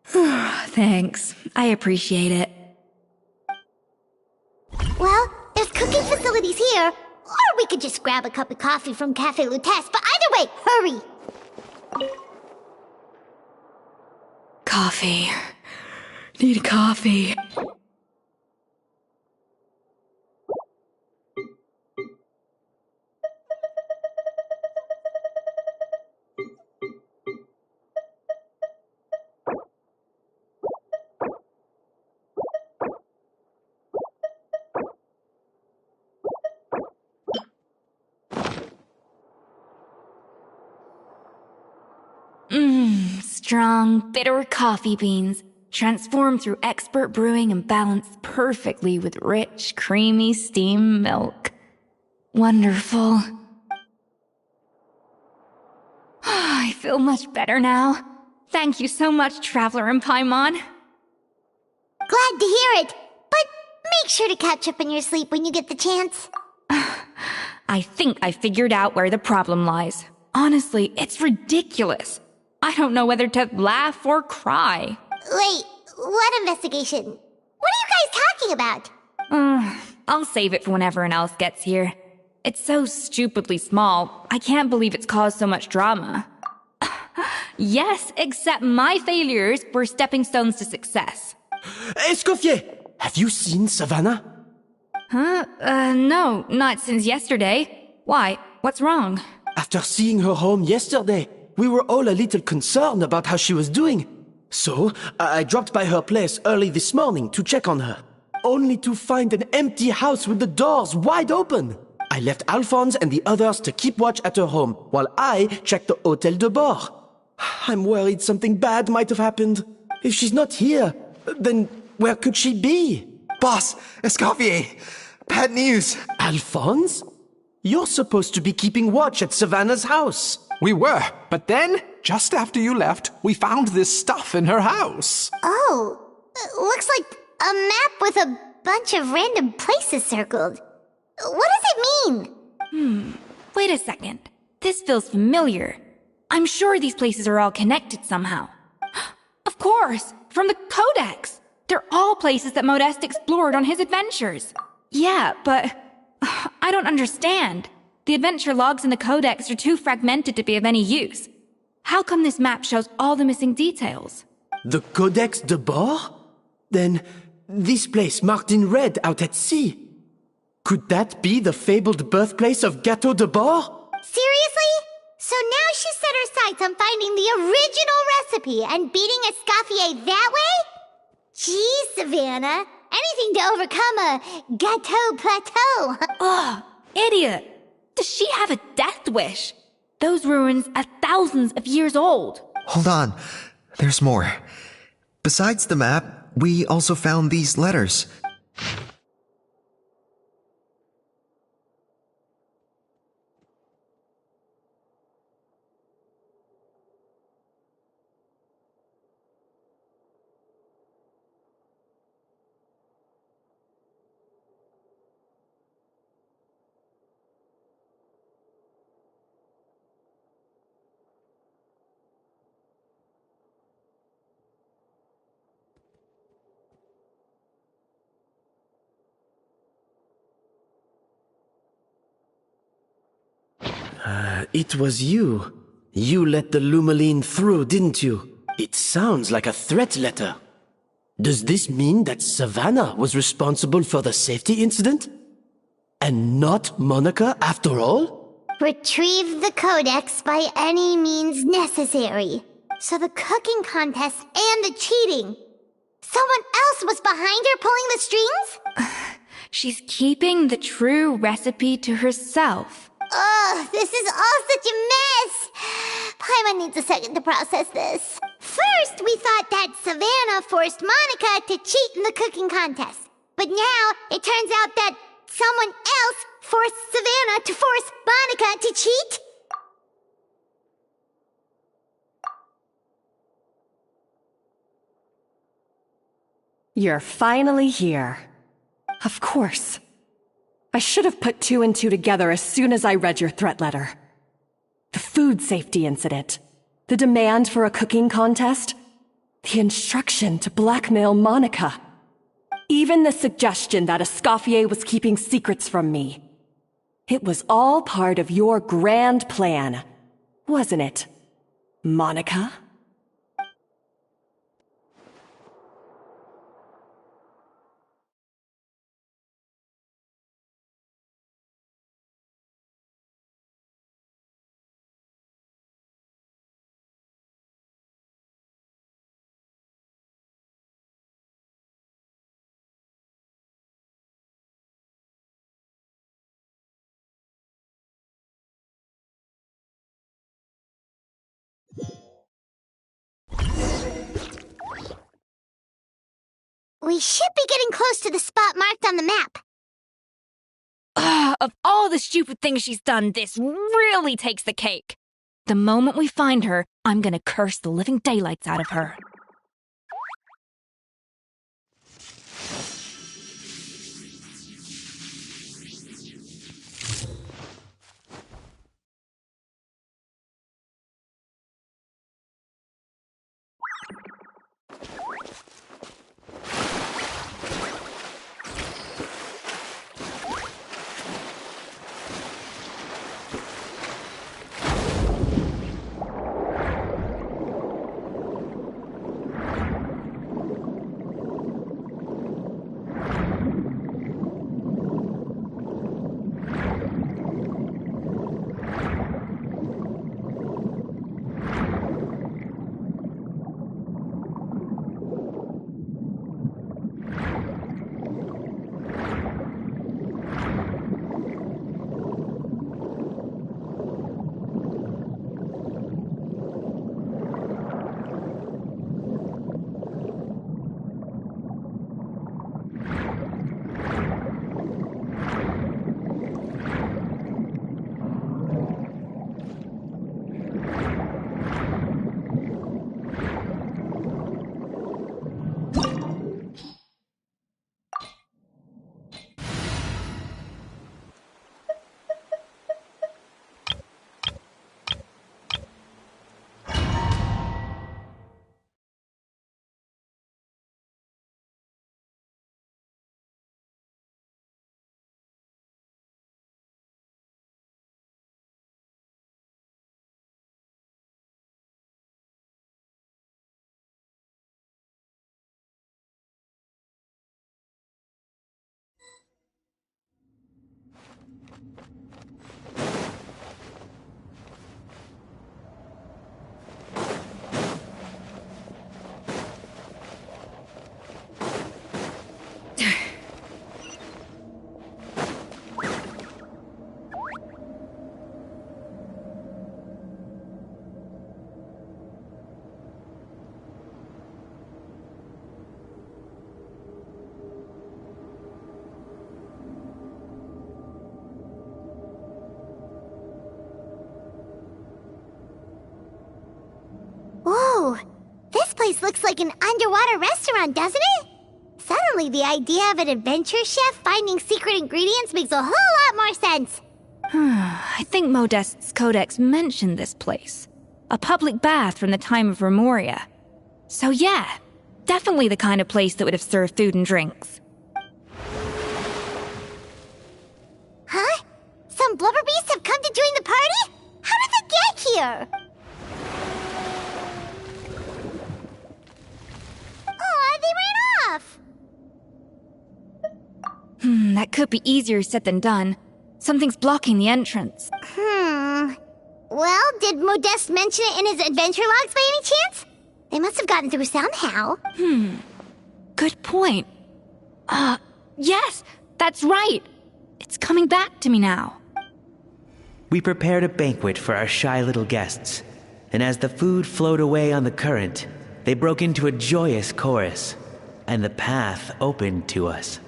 Thanks. I appreciate it. Well, there's cooking facilities here. Or we could just grab a cup of coffee from Cafe Lutece, but either way, hurry! Coffee. Need coffee. Strong, bitter coffee beans, transformed through expert brewing and balanced perfectly with rich, creamy steamed milk. Wonderful. I feel much better now. Thank you so much, Traveler and Paimon. Glad to hear it, but make sure to catch up on your sleep when you get the chance. I think I figured out where the problem lies. Honestly, it's ridiculous. I don't know whether to laugh or cry. Wait, what investigation? What are you guys talking about? I'll save it for when everyone else gets here. It's so stupidly small, I can't believe it's caused so much drama. Yes, except my failures were stepping stones to success. Escoffier! Have you seen Savannah? Huh? No, not since yesterday. Why? What's wrong? After seeing her home yesterday, we were all a little concerned about how she was doing. So, I dropped by her place early this morning to check on her, only to find an empty house with the doors wide open. I left Alphonse and the others to keep watch at her home, while I checked the Hotel de Boer. I'm worried something bad might have happened. If she's not here, then where could she be? Boss, Escoffier, bad news. Alphonse? You're supposed to be keeping watch at Savannah's house. We were, but then, just after you left, we found this stuff in her house. Oh, looks like a map with a bunch of random places circled. What does it mean? Wait a second. This feels familiar. I'm sure these places are all connected somehow. Of course, from the Codex. They're all places that Modeste explored on his adventures. Yeah, but I don't understand. The adventure logs in the Codex are too fragmented to be of any use. How come this map shows all the missing details? The Codex de Bord? Then, this place marked in red out at sea. Could that be the fabled birthplace of Gâteau de Bord? Seriously? So now she set her sights on finding the original recipe and beating Escoffier that way? Geez, Savannah. Anything to overcome a Gâteau plateau. Ugh, idiot. Does she have a death wish? Those ruins are thousands of years old. Hold on. There's more. Besides the map, we also found these letters. It was you. You let the Lumaline through, didn't you? It sounds like a threat letter. Does this mean that Savannah was responsible for the safety incident? And not Monica after all? Retrieve the Codex by any means necessary. So the cooking contest and the cheating. Someone else was behind her pulling the strings? She's keeping the true recipe to herself. Ugh, this is all such a mess. Paimon needs a second to process this. First, we thought that Savannah forced Monica to cheat in the cooking contest. But now, it turns out that someone else forced Savannah to force Monica to cheat? You're finally here. Of course. I should have put two and two together as soon as I read your threat letter. The food safety incident, the demand for a cooking contest, the instruction to blackmail Monica, even the suggestion that Escoffier was keeping secrets from me. It was all part of your grand plan, wasn't it, Monica? We should be getting close to the spot marked on the map. Of all the stupid things she's done, this really takes the cake. The moment we find her, I'm gonna curse the living daylights out of her. place looks like an underwater restaurant, doesn't it? Suddenly, the idea of an adventure chef finding secret ingredients makes a whole lot more sense. I think Modest's codex mentioned this place. A public bath from the time of Remoria. So yeah, definitely the kind of place that would have served food and drinks. Huh? Some blubber beasts have come to join the party? How did they get here? Aw, they ran off! That could be easier said than done. Something's blocking the entrance. Well, did Modeste mention it in his adventure logs by any chance? They must have gotten through somehow. Good point. Yes, that's right. It's coming back to me now. We prepared a banquet for our shy little guests, and as the food flowed away on the current, they broke into a joyous chorus, and the path opened to us.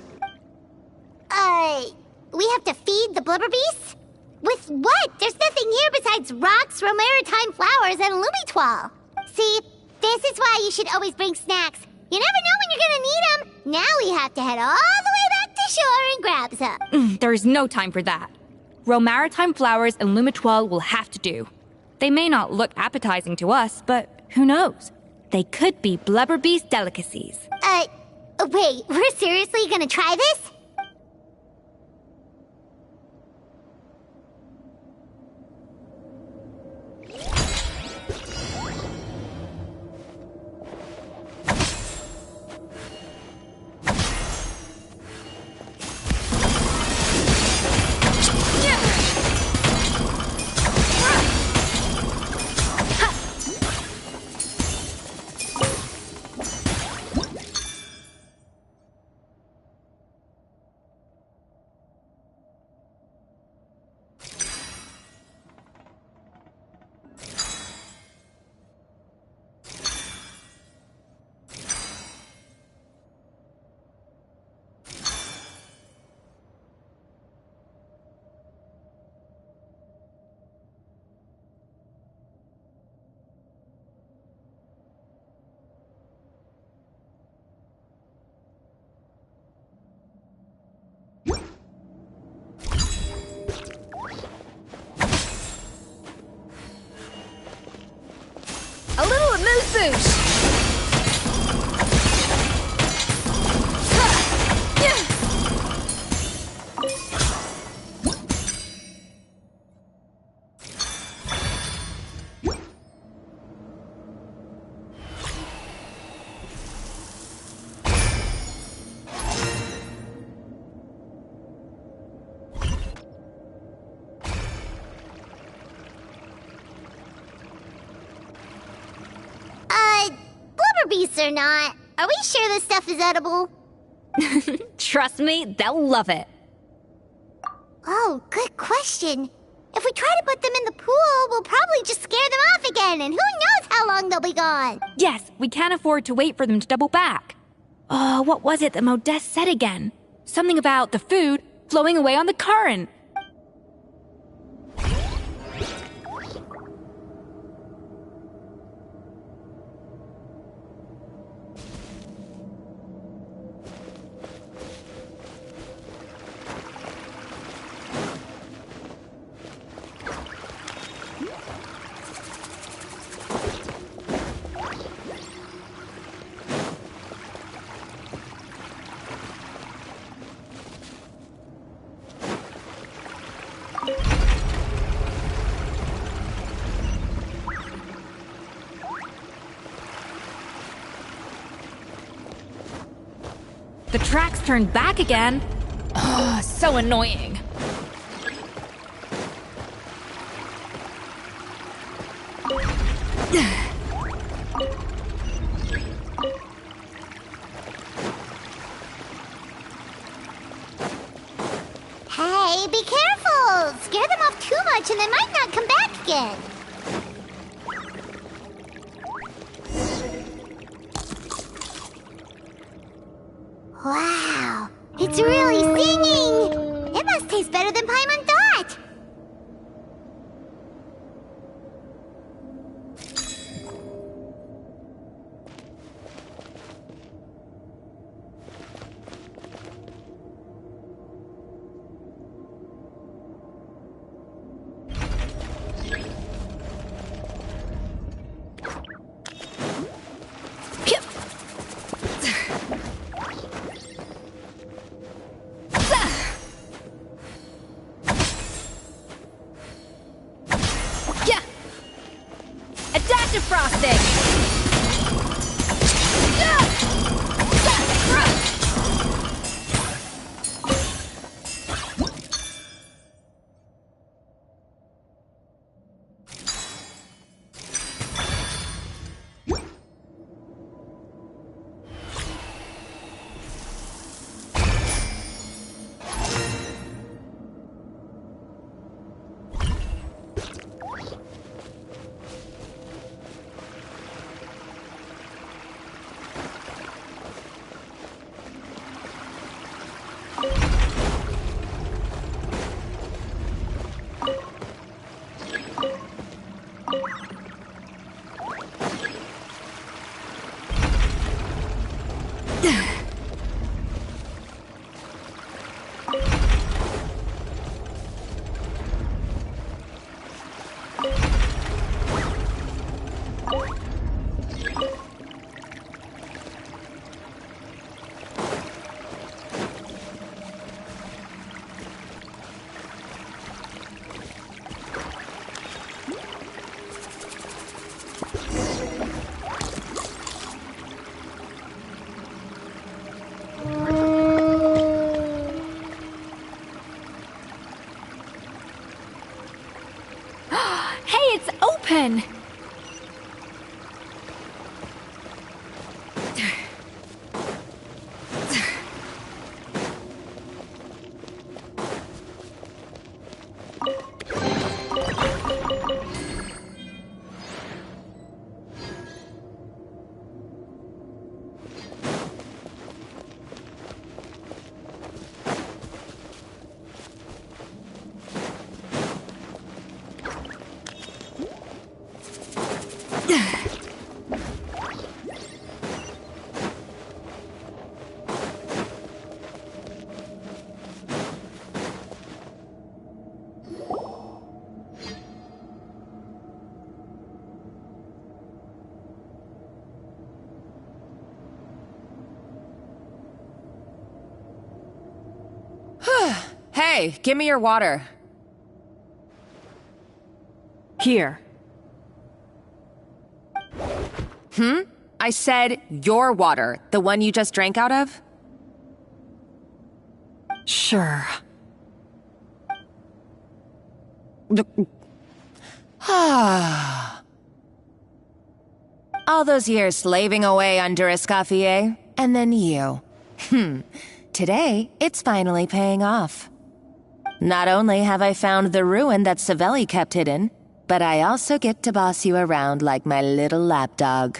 We have to feed the blubber beasts? With what? There's nothing here besides rocks, romaritime flowers, and lumitoile. See, this is why you should always bring snacks. You never know when you're gonna need them. Now we have to head all the way back to shore and grab some. There is no time for that. Romaritime flowers and lumitoile will have to do. They may not look appetizing to us, but who knows? They could be blubber beast delicacies. Wait, we're seriously gonna try this? A little moose boosh! Beasts or not, are we sure this stuff is edible? Trust me, they'll love it. Oh, good question. If we try to put them in the pool, we'll probably just scare them off again, and who knows how long they'll be gone. Yes, we can't afford to wait for them to double back. Oh, what was it that Modeste said again? Something about the food flowing away on the current. The tracks turned back again. Oh, so annoying. Hey, be careful! Scare them off too much and they might not come back again. Wow, it's really singing! It must taste better than Paimon thought! Hey, it's open! Hey, give me your water. Here. I said your water, the one you just drank out of? Sure. All those years slaving away under Escoffier, and then you. Today, it's finally paying off. Not only have I found the ruin that Savelli kept hidden, but I also get to boss you around like my little lapdog.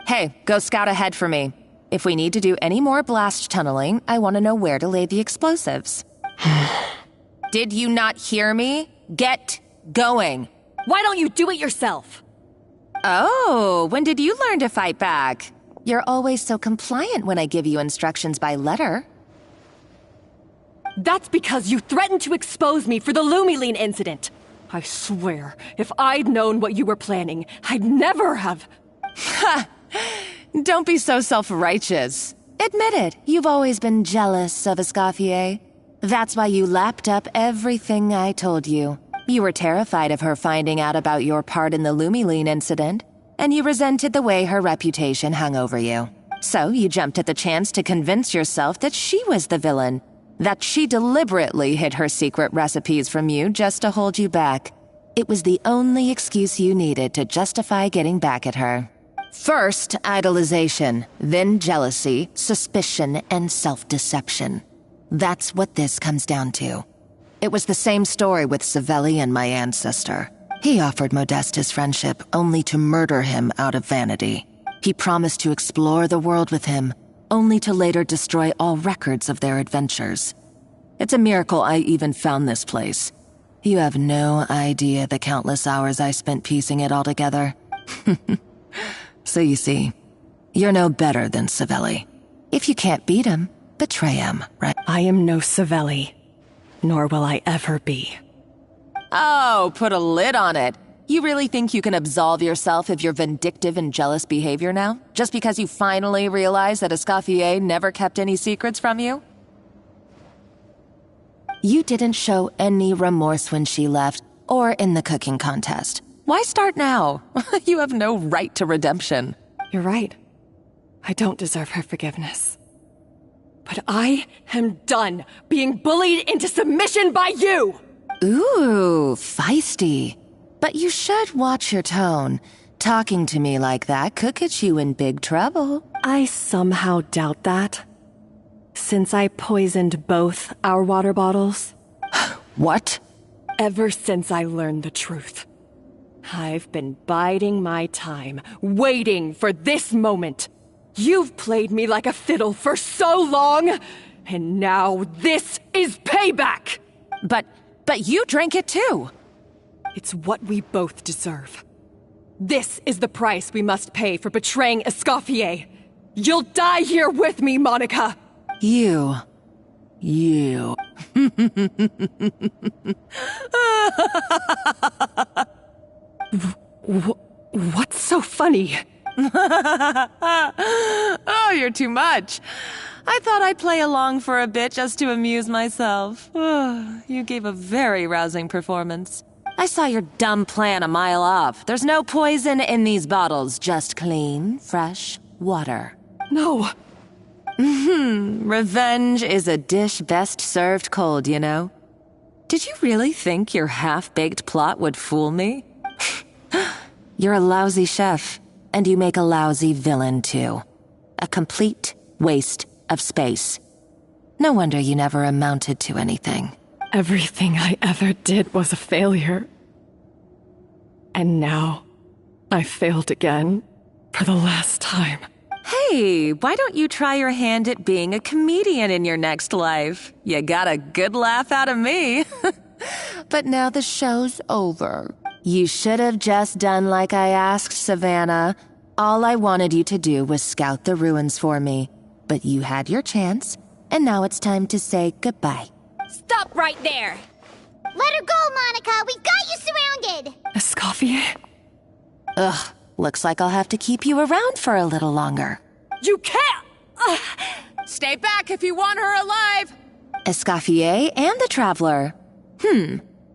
Hey, go scout ahead for me. If we need to do any more blast tunneling, I want to know where to lay the explosives. Did you not hear me? Get going. Why don't you do it yourself? Oh, when did you learn to fight back? You're always so compliant when I give you instructions by letter. That's because you threatened to expose me for the Lumiline incident. I swear, if I'd known what you were planning, I'd never have... Ha! Don't be so self-righteous. Admit it, you've always been jealous of Escoffier. That's why you lapped up everything I told you. You were terrified of her finding out about your part in the Lumiline incident, and you resented the way her reputation hung over you. So you jumped at the chance to convince yourself that she was the villain, that she deliberately hid her secret recipes from you just to hold you back. It was the only excuse you needed to justify getting back at her. First, idolization, then jealousy, suspicion, and self-deception. That's what this comes down to. It was the same story with Savelli and my ancestor. He offered Modeste his friendship only to murder him out of vanity. He promised to explore the world with him, only to later destroy all records of their adventures. It's a miracle I even found this place. You have no idea the countless hours I spent piecing it all together. So you see, you're no better than Savelli. If you can't beat him, betray him, right? I am no Savelli, nor will I ever be. Oh, put a lid on it. You really think you can absolve yourself of your vindictive and jealous behavior now? Just because you finally realized that Escoffier never kept any secrets from you? You didn't show any remorse when she left, or in the cooking contest. Why start now? You have no right to redemption. You're right. I don't deserve her forgiveness. But I am done being bullied into submission by you! Ooh, feisty. But you should watch your tone. Talking to me like that could get you in big trouble. I somehow doubt that. Since I poisoned both our water bottles. What? Ever since I learned the truth. I've been biding my time, waiting for this moment. You've played me like a fiddle for so long, and now this is payback! But you drank it too. It's what we both deserve. This is the price we must pay for betraying Escoffier. You'll die here with me, Monica! You. What's so funny? Oh, you're too much. I thought I'd play along for a bit just to amuse myself. You gave a very rousing performance. I saw your dumb plan a mile off. There's no poison in these bottles, just clean, fresh water. No. Revenge is a dish best served cold, you know. Did you really think your half-baked plot would fool me? You're a lousy chef, and you make a lousy villain, too. A complete waste of space. No wonder you never amounted to anything. Everything I ever did was a failure. And now, I failed again, for the last time. Hey, why don't you try your hand at being a comedian in your next life? You got a good laugh out of me. But now the show's over. You should have just done like I asked, Savannah. All I wanted you to do was scout the ruins for me. But you had your chance, and now it's time to say goodbye. Stop right there! Let her go, Monica! We've got you surrounded! Escoffier? Ugh, looks like I'll have to keep you around for a little longer. You can't! Stay back if you want her alive! Escoffier and the Traveler.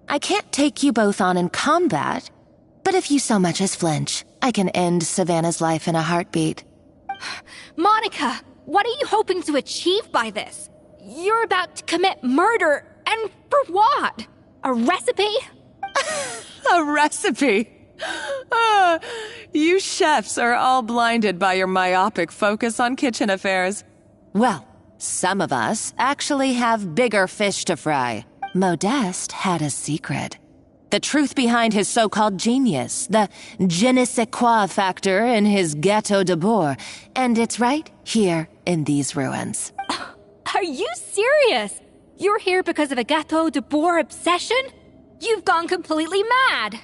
I can't take you both on in combat, but if you so much as flinch, I can end Savannah's life in a heartbeat. Monica, what are you hoping to achieve by this? You're about to commit murder, and for what? A recipe? A recipe? You chefs are all blinded by your myopic focus on kitchen affairs. Well, some of us actually have bigger fish to fry. Modeste had a secret. The truth behind his so-called genius, the je ne sais quoi factor in his Gâteau de Bourg, and it's right here in these ruins. Are you serious? You're here because of a Gâteau de Bourg obsession? You've gone completely mad.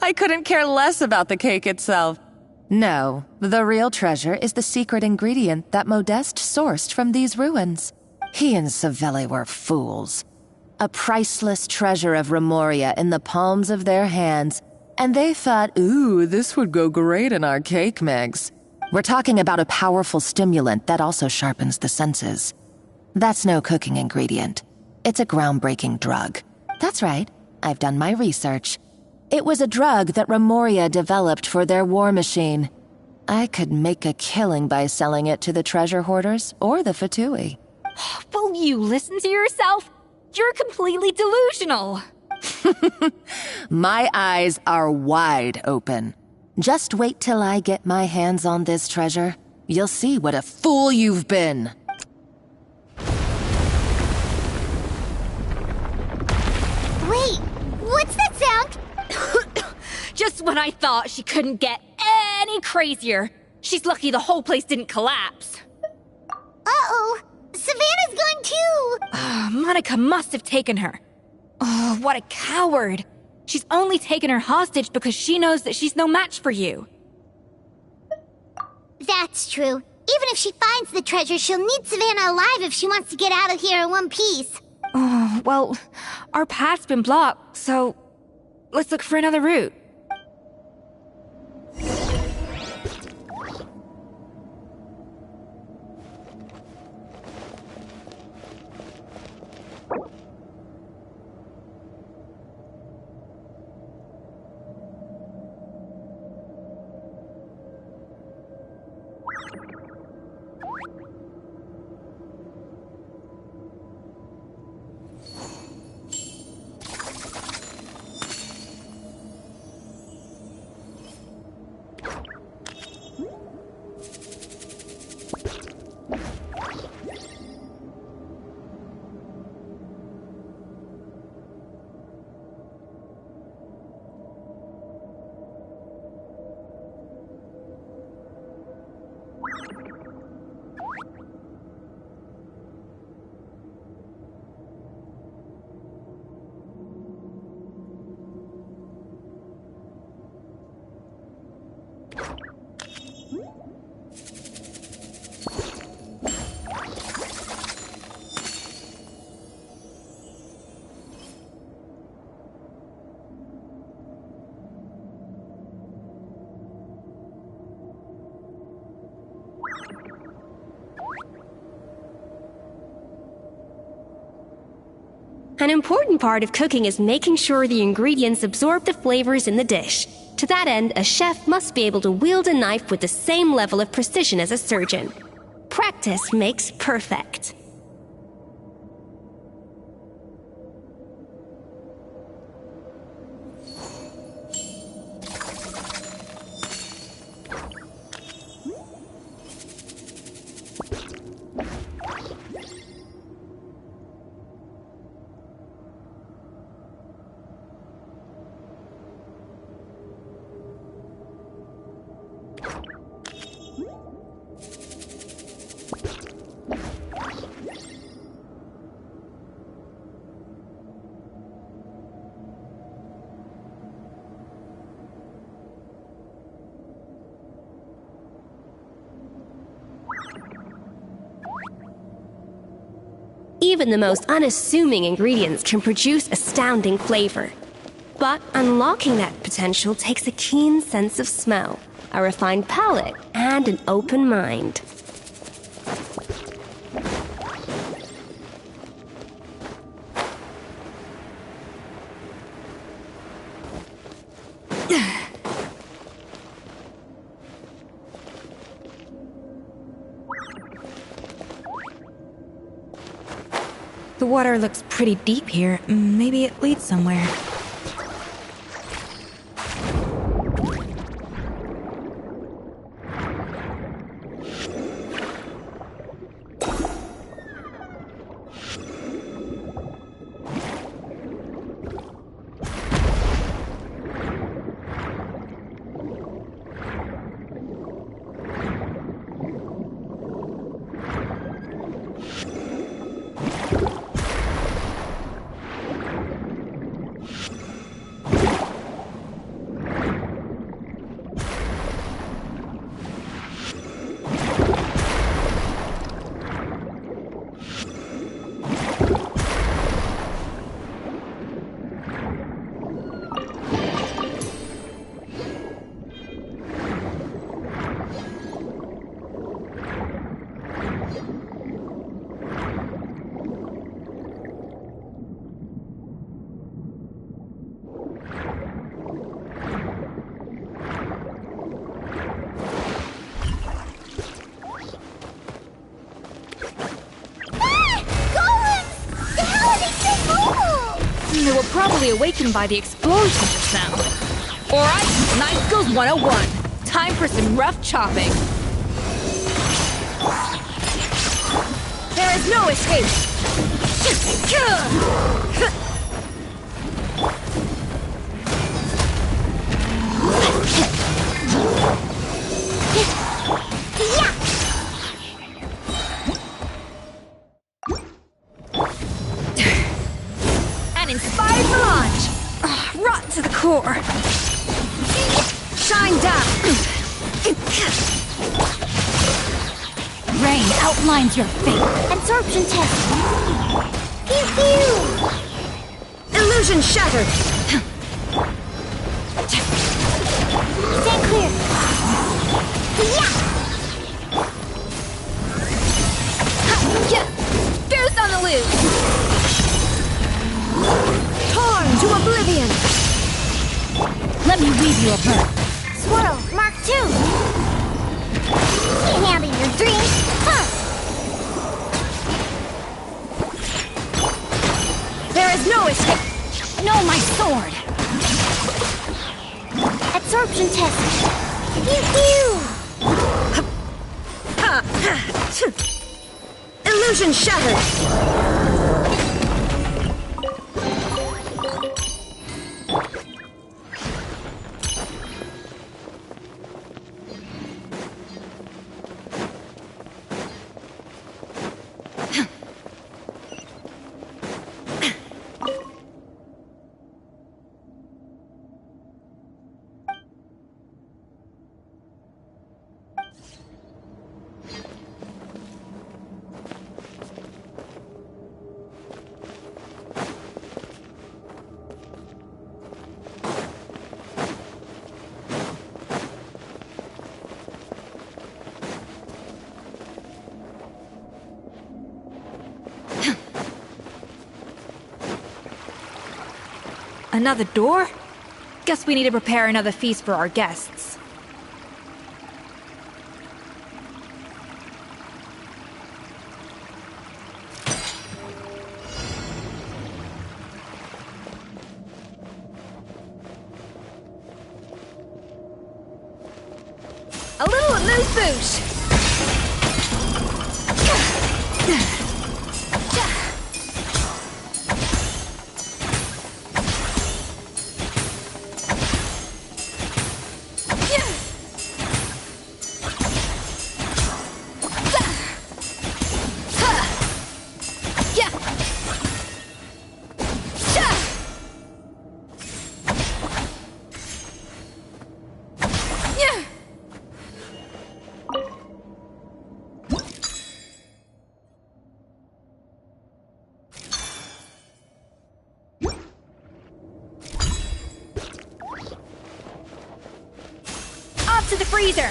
I couldn't care less about the cake itself. No, the real treasure is the secret ingredient that Modeste sourced from these ruins. He and Savelli were fools. A priceless treasure of Remoria in the palms of their hands, and they thought, ooh, this would go great in our cake mix. We're talking about a powerful stimulant that also sharpens the senses. That's no cooking ingredient. It's a groundbreaking drug. That's right, I've done my research. It was a drug that Remoria developed for their war machine. I could make a killing by selling it to the treasure hoarders or the Fatui. Will you listen to yourself? You're completely delusional. My eyes are wide open. Just wait till I get my hands on this treasure. You'll see what a fool you've been. Wait, what's that sound? Just when I thought she couldn't get any crazier. She's lucky the whole place didn't collapse. Uh-oh, Savannah's gone too! Monica must have taken her. Oh, what a coward. She's only taken her hostage because she knows that she's no match for you. That's true. Even if she finds the treasure, she'll need Savannah alive if she wants to get out of here in one piece. Oh, well, our path's been blocked, so let's look for another route. An important part of cooking is making sure the ingredients absorb the flavors in the dish. To that end, a chef must be able to wield a knife with the same level of precision as a surgeon. Practice makes perfect. Even the most unassuming ingredients can produce astounding flavor. But unlocking that potential takes a keen sense of smell, a refined palate, and an open mind. The water looks pretty deep here. Maybe it leads somewhere. They were probably awakened by the explosion just now. Alright, knife skills 101. Time for some rough chopping. There is no escape. An inspired melange! Rotten to the core! Shine down! Rain outlines your fate! Absorption test! Pew pew! Illusion shattered! Stand clear! Yeah! Goose on the loose! Torn to oblivion! Let me weave you a bird. Swirl, Mark 2! Can't handle your dreams! Huh! There is no escape! No, my sword! Absorption test! Pew pew! Illusion shattered! Another door? Guess we need to prepare another feast for our guests. A little amuse-bouche! To the freezer!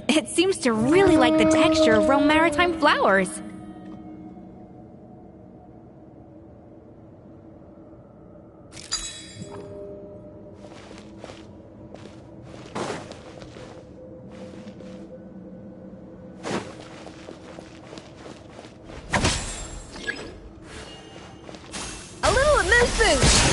It seems to really like the texture of Rome Maritime flowers. A little amuse-bouche!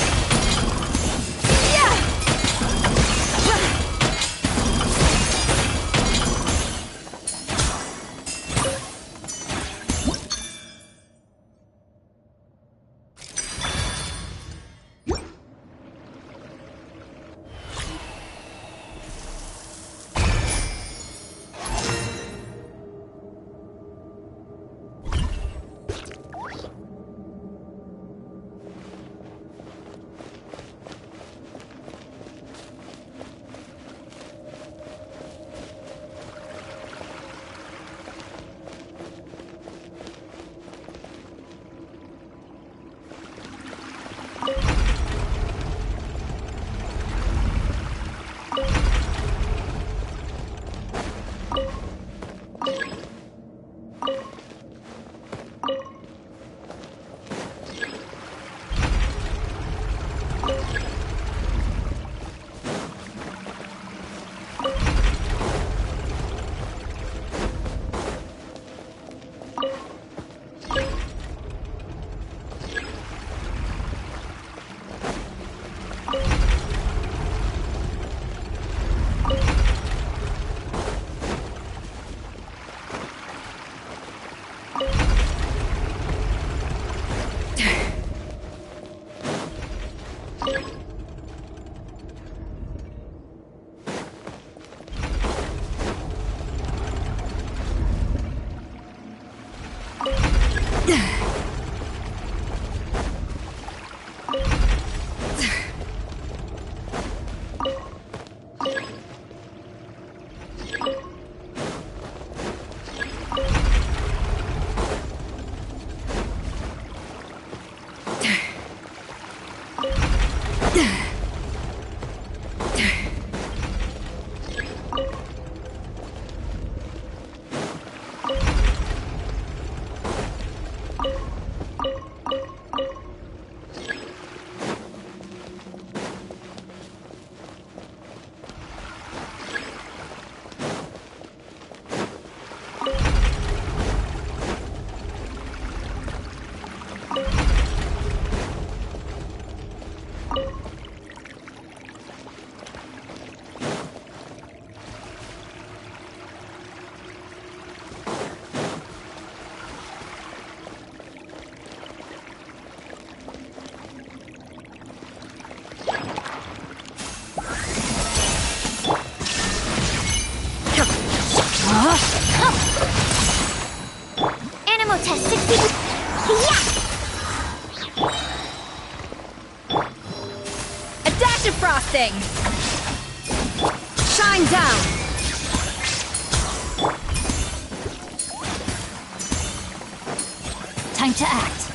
anything! Shine down! Time to act.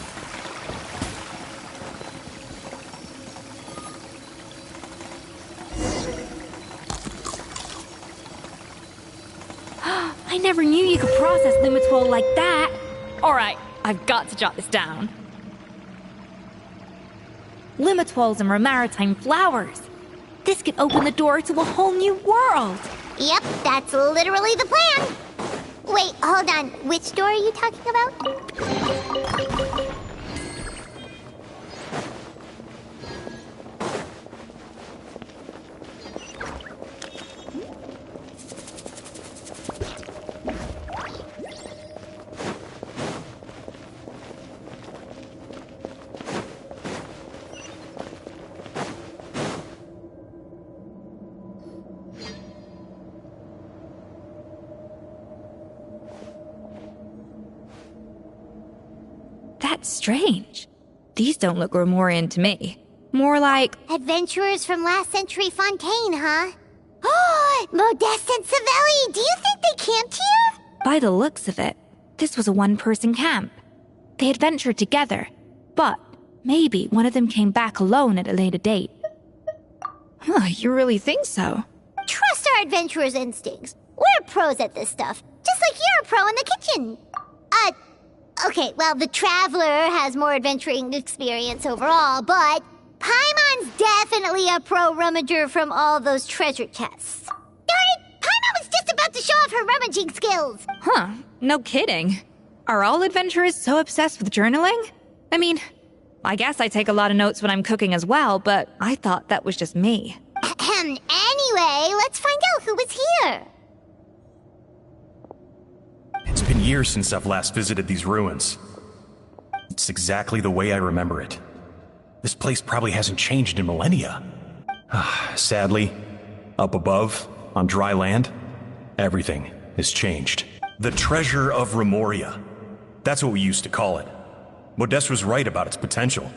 I never knew you could process Lumitol like that. Alright, I've got to jot this down. Lumitols and maritime flowers. This could open the door to a whole new world. Yep, that's literally the plan. Wait, hold on. Which door are you talking about? That's strange. These don't look Romorian to me. More like... Adventurers from last century Fontaine, huh? Oh, Modeste and Savelli, do you think they camped here? By the looks of it, this was a one-person camp. They adventured together, but maybe one of them came back alone at a later date. Huh, you really think so? Trust our adventurers' instincts. We're pros at this stuff, just like you're a pro in the kitchen. Okay, well, the Traveler has more adventuring experience overall, but Paimon's definitely a pro rummager from all those treasure chests. Darn it! Paimon was just about to show off her rummaging skills! Huh, no kidding. Are all adventurers so obsessed with journaling? I mean, I guess I take a lot of notes when I'm cooking as well, but I thought that was just me. Anyway, let's find out who was here. It's been years since I've last visited these ruins. It's exactly the way I remember it. This place probably hasn't changed in millennia. Sadly, up above, on dry land, everything has changed. The treasure of Remoria. That's what we used to call it. Modeste was right about its potential.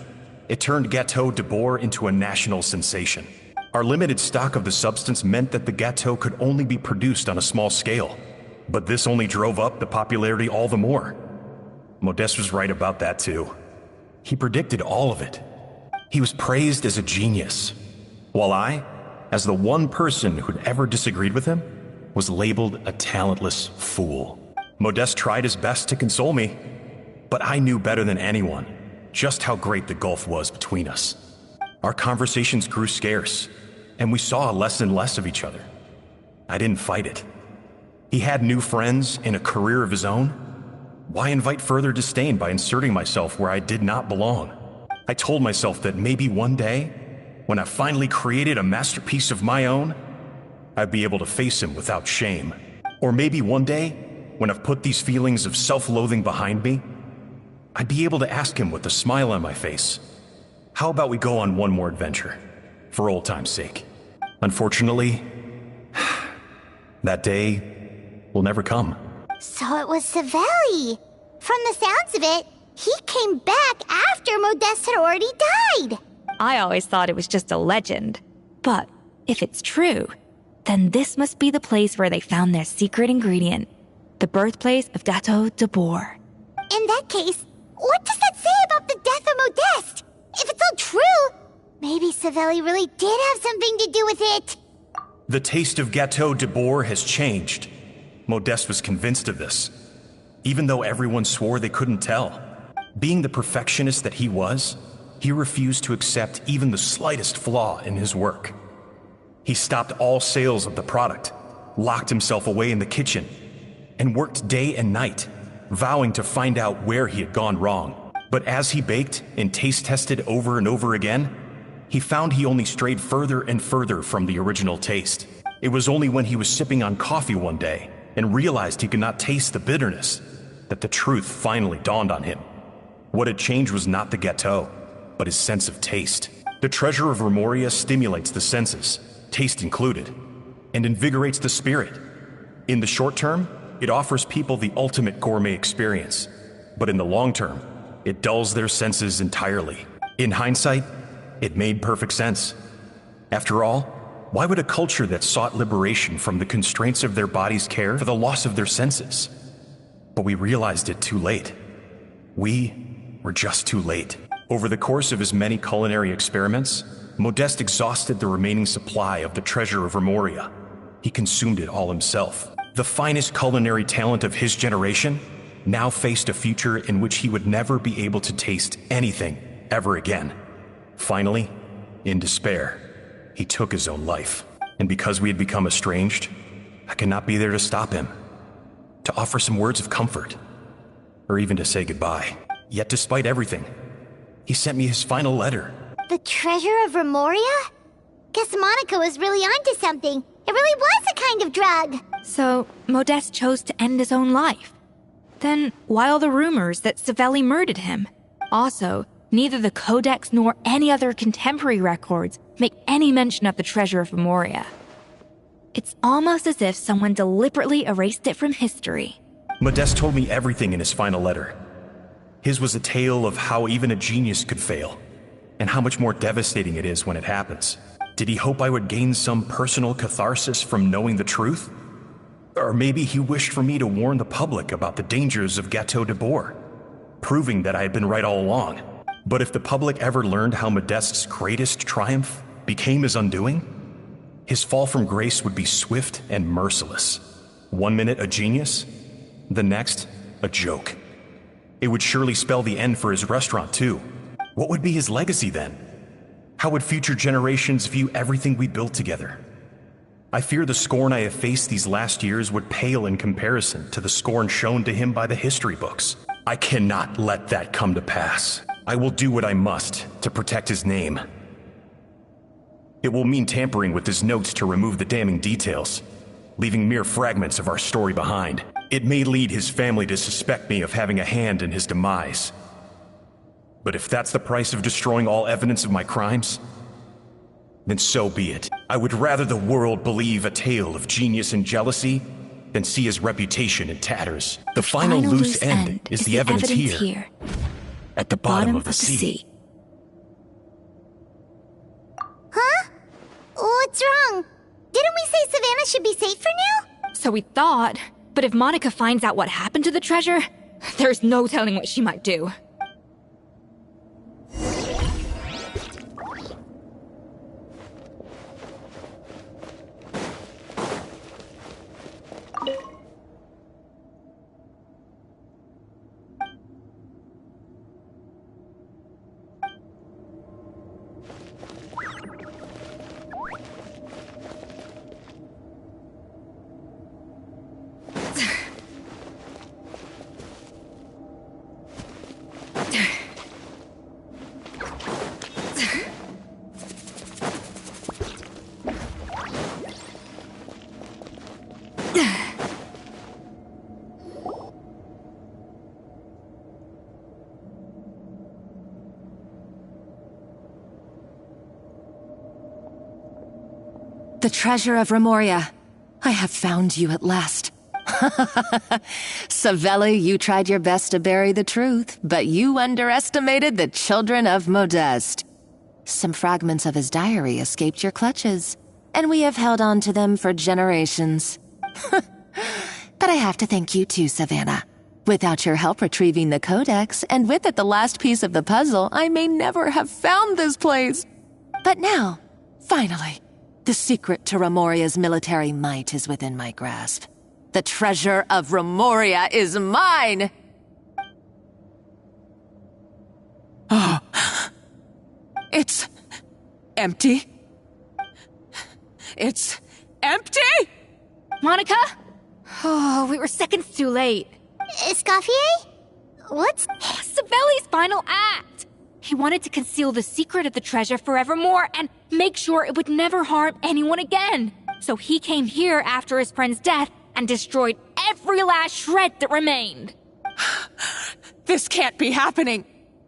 It turned Gâteau de Bourg into a national sensation. Our limited stock of the substance meant that the gâteau could only be produced on a small scale. But this only drove up the popularity all the more. Modeste was right about that too. He predicted all of it. He was praised as a genius, while I, as the one person who'd ever disagreed with him, was labeled a talentless fool. Modeste tried his best to console me, but I knew better than anyone just how great the gulf was between us. Our conversations grew scarce, and we saw less and less of each other. I didn't fight it. He had new friends and a career of his own. Why invite further disdain by inserting myself where I did not belong? I told myself that maybe one day, when I finally created a masterpiece of my own, I'd be able to face him without shame. Or maybe one day, when I've put these feelings of self-loathing behind me, I'd be able to ask him with a smile on my face, how about we go on one more adventure, for old time's sake? Unfortunately, that day will never come. So it was Savelli. From the sounds of it, he came back after Modeste had already died. I always thought it was just a legend. But if it's true, then this must be the place where they found their secret ingredient, the birthplace of Gâteau de Bourg. In that case, what does that say about the death of Modeste? If it's all true, maybe Savelli really did have something to do with it. The taste of Gâteau de Bourg has changed. Modeste was convinced of this, even though everyone swore they couldn't tell. Being the perfectionist that he was, he refused to accept even the slightest flaw in his work. He stopped all sales of the product, locked himself away in the kitchen, and worked day and night, vowing to find out where he had gone wrong. But as he baked and taste tested over and over again, he found he only strayed further and further from the original taste. It was only when he was sipping on coffee one day and realized he could not taste the bitterness that the truth finally dawned on him. What had changed was not the gâteau, but his sense of taste. The treasure of Remoria stimulates the senses, taste included, and invigorates the spirit. In the short term, it offers people the ultimate gourmet experience, but in the long term, it dulls their senses entirely. In hindsight, it made perfect sense. After all, why would a culture that sought liberation from the constraints of their bodies care for the loss of their senses? But we realized it too late. We were just too late. Over the course of his many culinary experiments, Modeste exhausted the remaining supply of the treasure of Remoria. He consumed it all himself. The finest culinary talent of his generation now faced a future in which he would never be able to taste anything ever again. Finally, in despair, he took his own life. And because we had become estranged, I could not be there to stop him, to offer some words of comfort, or even to say goodbye. Yet despite everything, he sent me his final letter. The treasure of Remoria? Guess Monica was really onto something. It really was a kind of drug. So, Modeste chose to end his own life. Then, why all the rumors that Savelli murdered him? Also, neither the Codex nor any other contemporary records make any mention of the treasure of Remoria. It's almost as if someone deliberately erased it from history. Modeste told me everything in his final letter. His was a tale of how even a genius could fail, and how much more devastating it is when it happens. Did he hope I would gain some personal catharsis from knowing the truth? Or maybe he wished for me to warn the public about the dangers of Gateau de Bourg, proving that I had been right all along. But if the public ever learned how Modeste's greatest triumph became his undoing, his fall from grace would be swift and merciless. 1 minute a genius, the next a joke. It would surely spell the end for his restaurant too. What would be his legacy then? How would future generations view everything we built together? I fear the scorn I have faced these last years would pale in comparison to the scorn shown to him by the history books. I cannot let that come to pass. I will do what I must to protect his name. It will mean tampering with his notes to remove the damning details, leaving mere fragments of our story behind. It may lead his family to suspect me of having a hand in his demise. But if that's the price of destroying all evidence of my crimes, then so be it. I would rather the world believe a tale of genius and jealousy than see his reputation in tatters. The final loose end is the evidence here, at the bottom of the sea. Huh? What's wrong? Didn't we say Savannah should be safe for now? So we thought, but if Monica finds out what happened to the treasure, there's no telling what she might do. The treasure of Remoria. I have found you at last. Savelli, you tried your best to bury the truth, but you underestimated the children of Modeste. Some fragments of his diary escaped your clutches, and we have held on to them for generations. But I have to thank you too, Savannah. Without your help retrieving the Codex, and with it the last piece of the puzzle, I may never have found this place. But now, finally, the secret to Remoria's military might is within my grasp. The treasure of Remoria is mine! Oh. It's empty. It's empty? Monica? Oh, we were seconds too late. Escoffier? What's... Savelli's final act! He wanted to conceal the secret of the treasure forevermore and make sure it would never harm anyone again. So he came here after his friend's death and destroyed every last shred that remained. This can't be happening.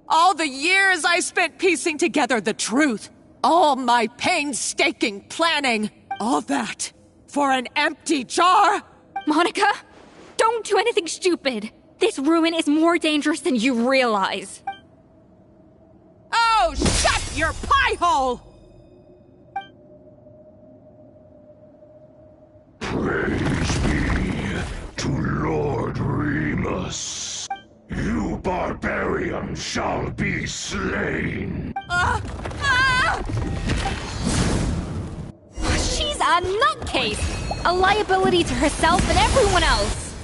All the years I spent piecing together the truth, all my painstaking planning, all that for an empty jar? Monica, don't do anything stupid. This ruin is more dangerous than you realize. Oh, shut your pie hole! Praise be to Lord Remus. You barbarian shall be slain. She's a nutcase! A liability to herself and everyone else!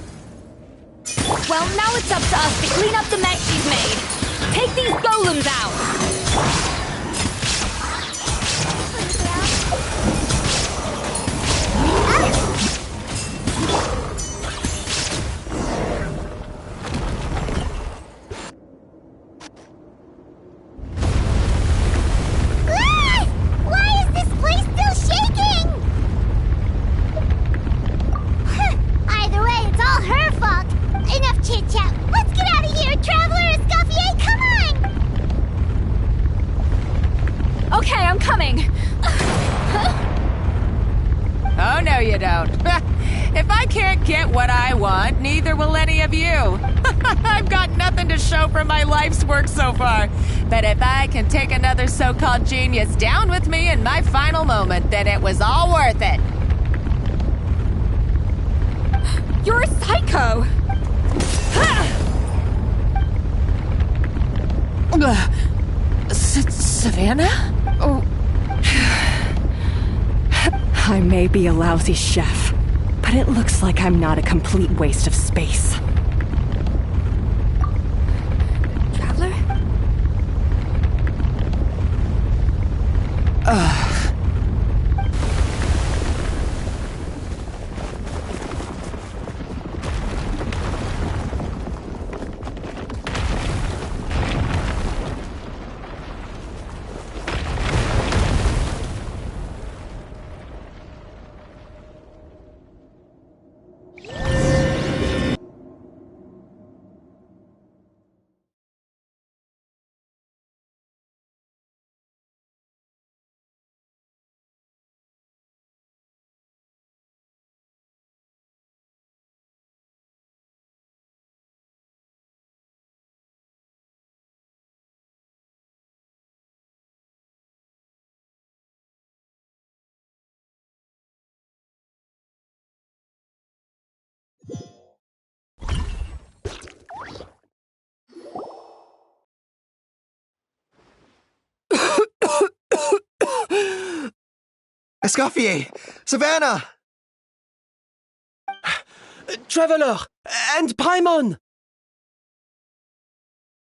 Well, now it's up to us to clean up the mess she's made. Take these golems out! Why is this place still shaking? Either way, it's all her fault. Enough chit-chat. Let's get out of here, Traveler Escoffier, come on! Okay, I'm coming. Oh, no you don't. If I can't get what I want, neither will any of you. I've got nothing to show for my life's work so far. But if I can take another so-called genius down with me in my final moment, then it was all worth it. You're a psycho! Savannah? Oh. I may be a lousy chef, but it looks like I'm not a complete waste of space. Traveler? Escoffier! Savannah! Traveler! And Paimon!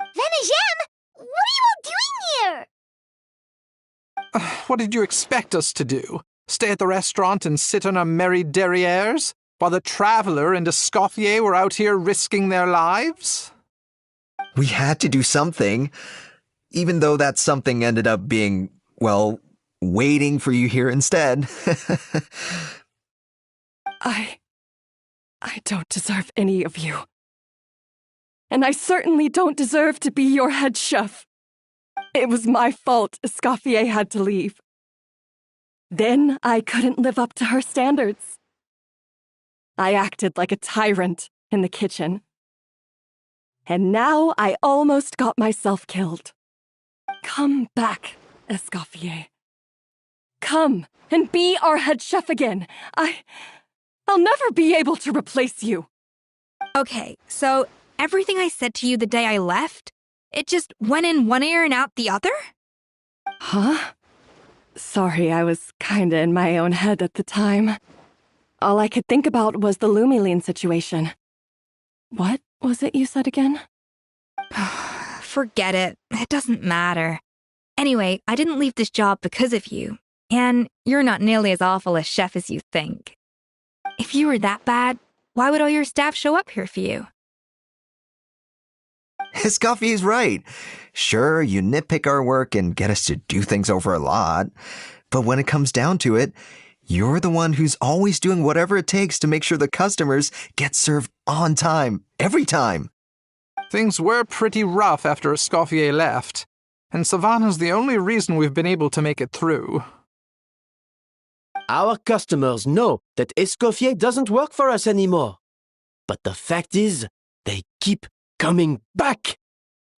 Venegem, what are you all doing here? What did you expect us to do? Stay at the restaurant and sit on our merry derrieres? While the Traveler and Escoffier were out here risking their lives? We had to do something, even though that something ended up being, well, waiting for you here instead. I don't deserve any of you. And I certainly don't deserve to be your head chef. It was my fault Escoffier had to leave. Then I couldn't live up to her standards. I acted like a tyrant in the kitchen. And now I almost got myself killed. Come back, Escoffier. Come and be our head chef again. I'll never be able to replace you. Okay, so everything I said to you the day I left, it just went in one ear and out the other? Huh? Sorry, I was kinda in my own head at the time. All I could think about was the Lumiline situation. What was it you said again? Forget it. It doesn't matter. Anyway, I didn't leave this job because of you. And you're not nearly as awful a chef as you think. If you were that bad, why would all your staff show up here for you? Escoffier's right. Sure, you nitpick our work and get us to do things over a lot. But when it comes down to it, you're the one who's always doing whatever it takes to make sure the customers get served on time, every time. Things were pretty rough after Escoffier left, and Savannah's the only reason we've been able to make it through. Our customers know that Escoffier doesn't work for us anymore. But the fact is, they keep coming back.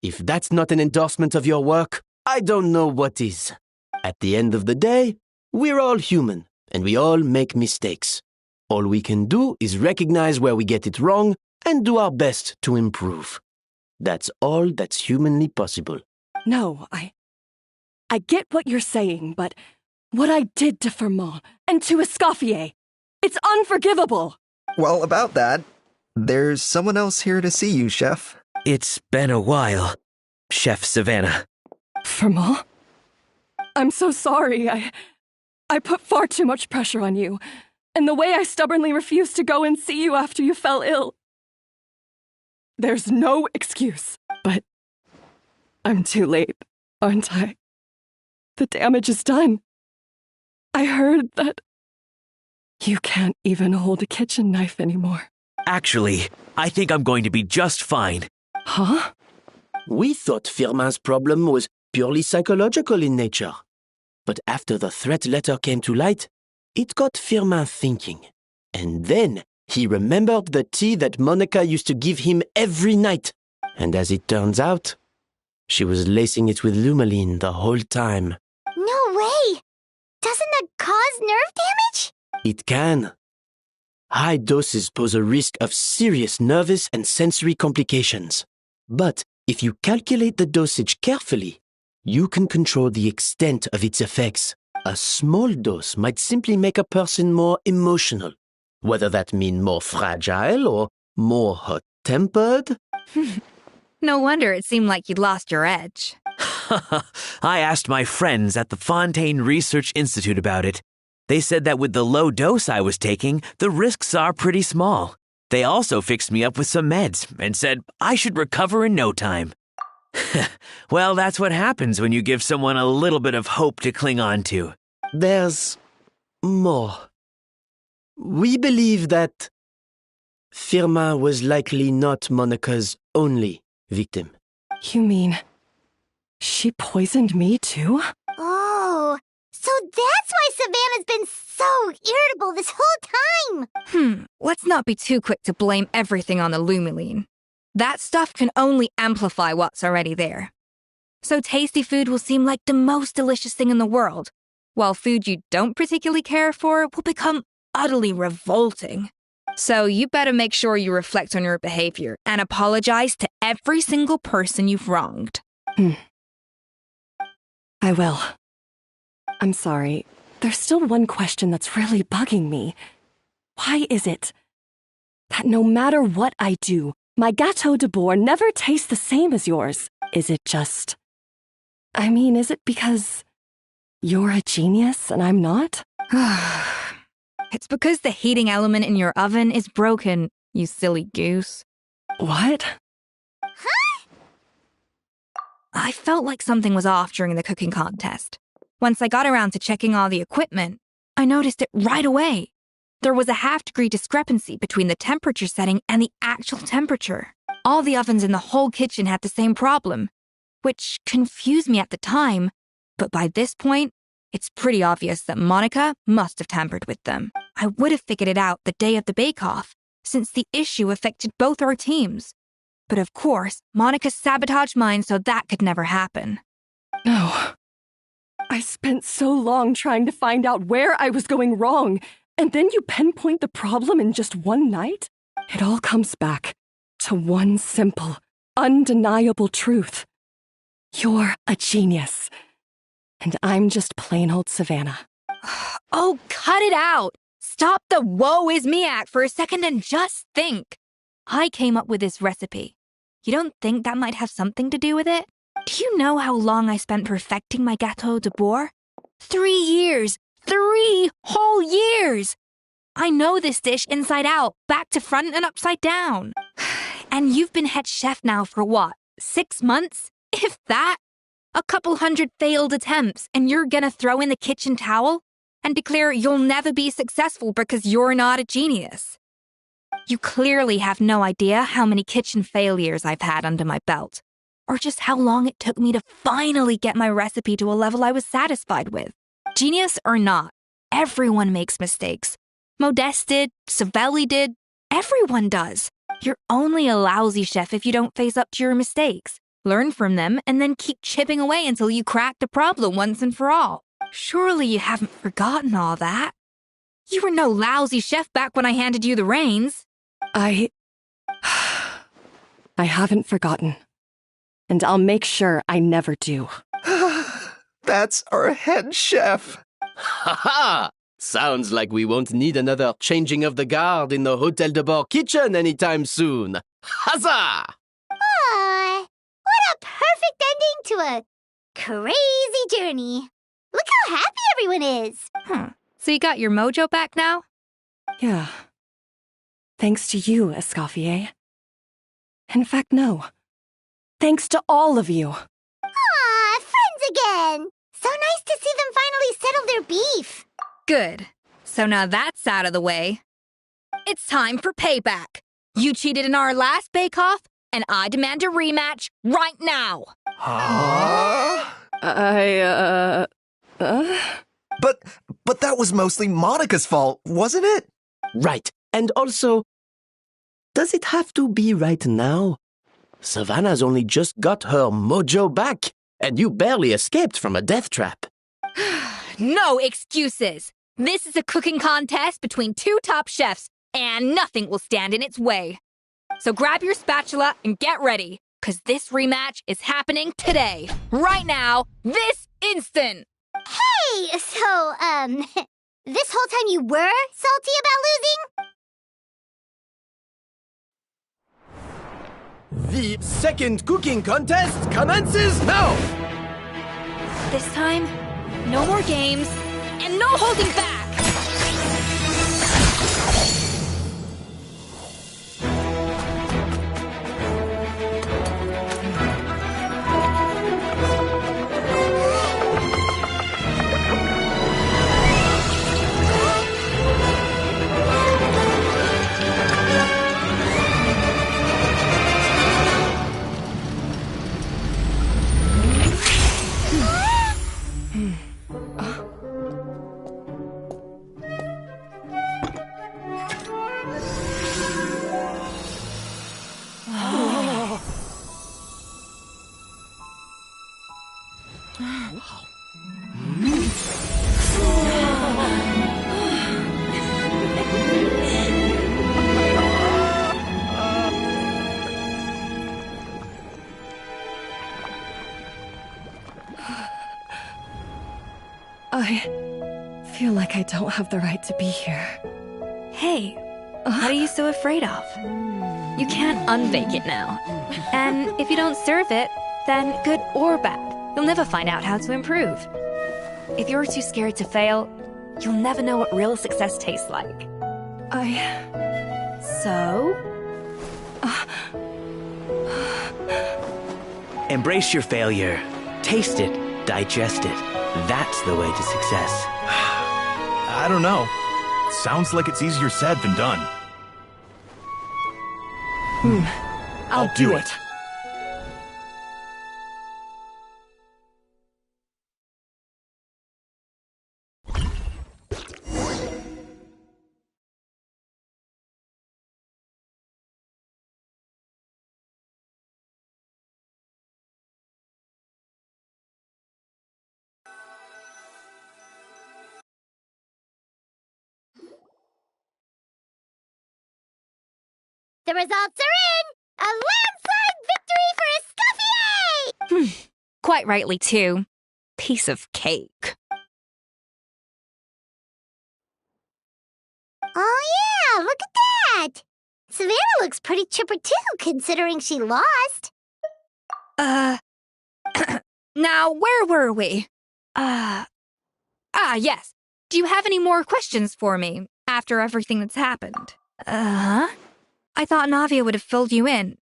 If that's not an endorsement of your work, I don't know what is. At the end of the day, we're all human, and we all make mistakes. All we can do is recognize where we get it wrong and do our best to improve. That's all that's humanly possible. No, I get what you're saying, but what I did to Fermat and to Escoffier, it's unforgivable. Well, about that, there's someone else here to see you, Chef. It's been a while, Chef Savannah. Fermat? I'm so sorry. I put far too much pressure on you, and the way I stubbornly refused to go and see you after you fell ill. There's no excuse, but I'm too late, aren't I? The damage is done. I heard that you can't even hold a kitchen knife anymore. Actually, I think I'm going to be just fine. Huh? We thought Firmin's problem was purely psychological in nature. But after the threat letter came to light, it got Firmin thinking. And then he remembered the tea that Monica used to give him every night. And as it turns out, she was lacing it with Lumaline the whole time. No way! Doesn't that cause nerve damage? It can. High doses pose a risk of serious nervous and sensory complications. But if you calculate the dosage carefully, you can control the extent of its effects. A small dose might simply make a person more emotional, whether that means more fragile or more hot-tempered. No wonder it seemed like you'd lost your edge. I asked my friends at the Fontaine Research Institute about it. They said that with the low dose I was taking, the risks are pretty small. They also fixed me up with some meds and said I should recover in no time. Well, that's what happens when you give someone a little bit of hope to cling on to. There's more. We believe that Firmin was likely not Monica's only victim. You mean she poisoned me too? Oh, so that's why Savannah's been so irritable this whole time. Let's not be too quick to blame everything on the Lumaline. That stuff can only amplify what's already there. So tasty food will seem like the most delicious thing in the world, while food you don't particularly care for will become utterly revolting. So you better make sure you reflect on your behavior and apologize to every single person you've wronged. I will. I'm sorry. There's still one question that's really bugging me. Why is it that no matter what I do, my Gâteau de Bourg never tastes the same as yours? Is it just... is it because you're a genius and I'm not? It's because the heating element in your oven is broken, you silly goose. What? I felt like something was off during the cooking contest. Once I got around to checking all the equipment, I noticed it right away. There was a half-degree discrepancy between the temperature setting and the actual temperature. All the ovens in the whole kitchen had the same problem, which confused me at the time, but by this point, it's pretty obvious that Monica must have tampered with them. I would have figured it out the day of the bake-off, since the issue affected both our teams. But of course, Monica sabotaged mine so that could never happen. No. I spent so long trying to find out where I was going wrong, and then you pinpoint the problem in just one night? It all comes back to one simple, undeniable truth. You're a genius. And I'm just plain old Savannah. Oh, cut it out! Stop the woe is me act for a second and just think. I came up with this recipe. You don't think that might have something to do with it? Do you know how long I spent perfecting my Gâteau de Bourg? 3 years! 3 whole years! I know this dish inside out, back to front and upside down. And you've been head chef now for what, 6 months? If that? A couple hundred failed attempts, and you're gonna throw in the kitchen towel and declare you'll never be successful because you're not a genius. You clearly have no idea how many kitchen failures I've had under my belt, or just how long it took me to finally get my recipe to a level I was satisfied with. Genius or not, everyone makes mistakes. Modeste did, Savelli did, everyone does. You're only a lousy chef if you don't face up to your mistakes, learn from them, and then keep chipping away until you crack the problem once and for all. Surely you haven't forgotten all that. You were no lousy chef back when I handed you the reins. I haven't forgotten. And I'll make sure I never do. That's our head chef. Ha ha! Sounds like we won't need another changing of the guard in the Hotel de Bord kitchen anytime soon. Huzzah! Aw, what a perfect ending to a crazy journey. Look how happy everyone is. So you got your mojo back now? Yeah. Thanks to you, Escoffier. In fact, no. Thanks to all of you. Aw, friends again. So nice to see them finally settle their beef. Good. So now that's out of the way. It's time for payback. You cheated in our last bake-off, and I demand a rematch right now. But that was mostly Monica's fault, wasn't it? Right. And also, does it have to be right now? Savannah's only just got her mojo back, and you barely escaped from a death trap. No excuses. This is a cooking contest between two top chefs, and nothing will stand in its way. So grab your spatula and get ready, because this rematch is happening today, right now, this instant. Hey, so, this whole time you were salty about losing? The second cooking contest commences now! This time, no more games, and no holding back! I feel like I don't have the right to be here. Hey, what are you so afraid of? You can't unbake it now. And if you don't serve it, then good or bad, you'll never find out how to improve. If you're too scared to fail, you'll never know what real success tastes like. So? Embrace your failure. Taste it. Digest it. That's the way to success. I don't know. Sounds like it's easier said than done. I'll do it. The results are in! A landslide victory for Escoffier! Quite rightly, too. Piece of cake. Oh yeah, look at that! Savannah looks pretty chipper too, considering she lost. Now, where were we? Yes. Do you have any more questions for me after everything that's happened? I thought Navia would have filled you in.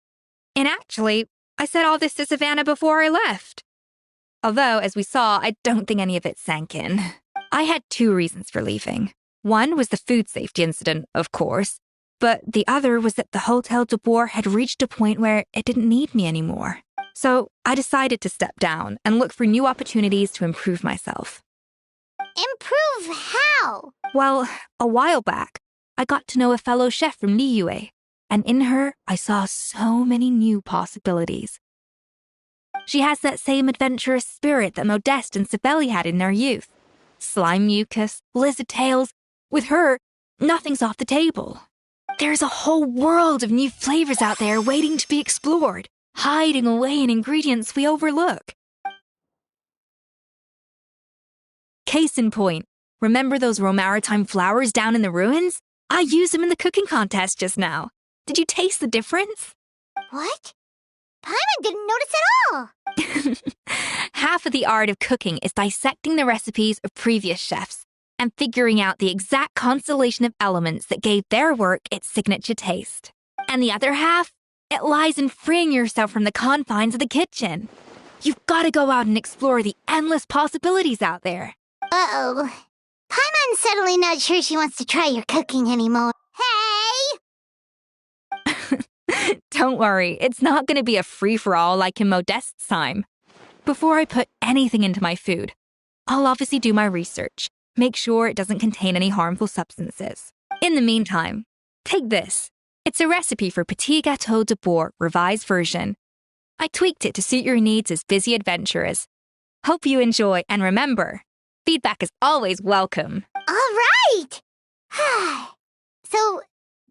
And actually, I said all this to Savannah before I left. Although, as we saw, I don't think any of it sank in. I had two reasons for leaving. One was the food safety incident, of course, but the other was that the Hotel de Boer had reached a point where it didn't need me anymore. So I decided to step down and look for new opportunities to improve myself. Improve how? Well, a while back, I got to know a fellow chef from Liyue, and in her, I saw so many new possibilities. She has that same adventurous spirit that Modeste and Sibeli had in their youth. Slime mucus, lizard tails, With her, nothing's off the table. There's a whole world of new flavors out there waiting to be explored, hiding away in ingredients we overlook. Case in point, remember those Romaritime flowers down in the ruins? I used them in the cooking contest just now. Did you taste the difference? What? Paimon didn't notice at all. Half of the art of cooking is dissecting the recipes of previous chefs and figuring out the exact constellation of elements that gave their work its signature taste. And the other half, it lies in freeing yourself from the confines of the kitchen. You've got to go out and explore the endless possibilities out there. Uh-oh. Paimon's suddenly not sure she wants to try your cooking anymore. Hey! Don't worry, it's not going to be a free-for-all like in Modeste's time. Before I put anything into my food, I'll obviously do my research, make sure it doesn't contain any harmful substances. In the meantime, take this. It's a recipe for Petit Gâteau de Bourg revised version. I tweaked it to suit your needs as busy adventurers. Hope you enjoy, and remember, feedback is always welcome. All right! So,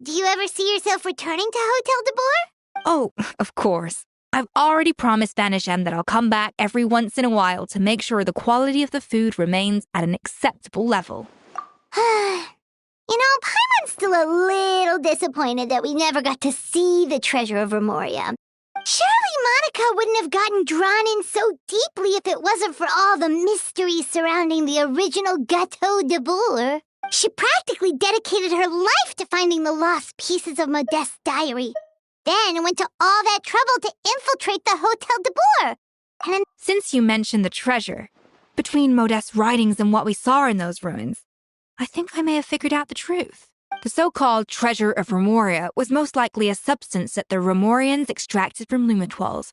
do you ever see yourself returning to Hotel de Bourg? Oh, of course. I've already promised Banishem that I'll come back every once in a while to make sure the quality of the food remains at an acceptable level. You know, Paimon's still a little disappointed that we never got to see the treasure of Remoria. Surely Monica wouldn't have gotten drawn in so deeply if it wasn't for all the mystery surrounding the original Gâteau de Bourg. She practically dedicated her life to finding the lost pieces of Modeste's diary. Then went to all that trouble to infiltrate the Hotel de Bourg. And then, since you mentioned the treasure, between Modeste's writings and what we saw in those ruins, I think I may have figured out the truth. The so-called treasure of Remoria was most likely a substance that the Remorians extracted from lumitoids,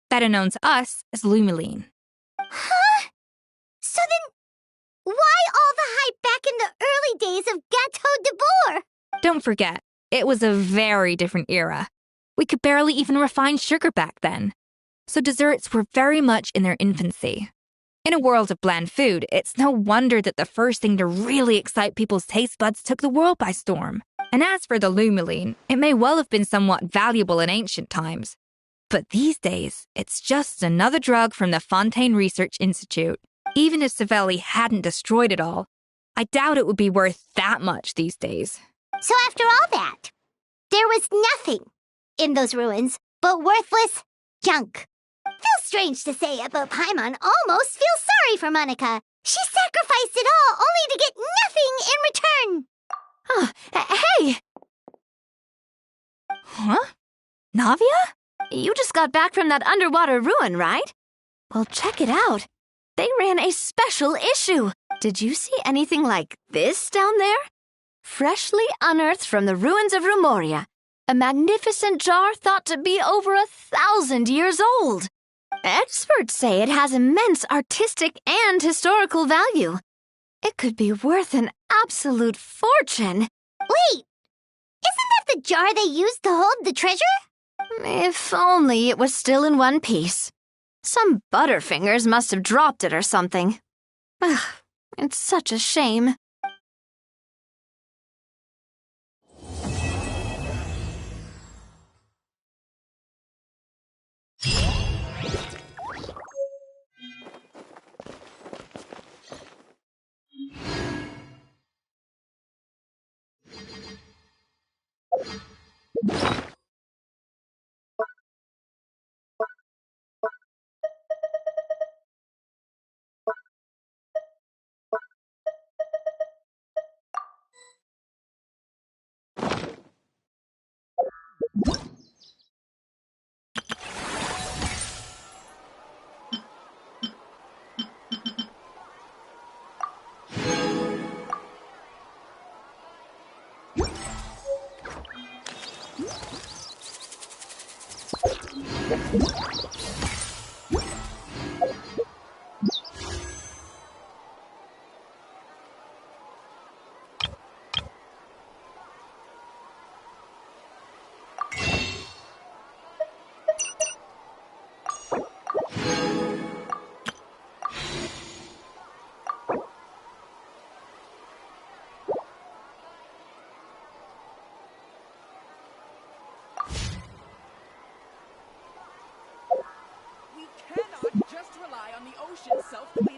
better known to us as lumiline. Huh? So then, why all the hype back in the early days of Gâteau de Bourg? Don't forget, it was a very different era. We could barely even refine sugar back then, so desserts were very much in their infancy. In a world of bland food, it's no wonder that the first thing to really excite people's taste buds took the world by storm. And as for the lumiline, it may well have been somewhat valuable in ancient times. But these days, it's just another drug from the Fontaine Research Institute. Even if Savelli hadn't destroyed it all, I doubt it would be worth that much these days. So after all that, there was nothing in those ruins but worthless junk. Feels strange to say it, but Paimon almost feels sorry for Monica. She sacrificed it all only to get nothing in return. Oh, hey! Huh? Navia? You just got back from that underwater ruin, right? Well, check it out. They ran a special issue. Did you see anything like this down there? Freshly unearthed from the ruins of Remoria. A magnificent jar thought to be over 1,000 years old. Experts say it has immense artistic and historical value. It could be worth an absolute fortune. Wait, isn't that the jar they used to hold the treasure? If only it was still in one piece. Some butterfingers must have dropped it or something. Ugh, it's such a shame. on the ocean's self-cleaning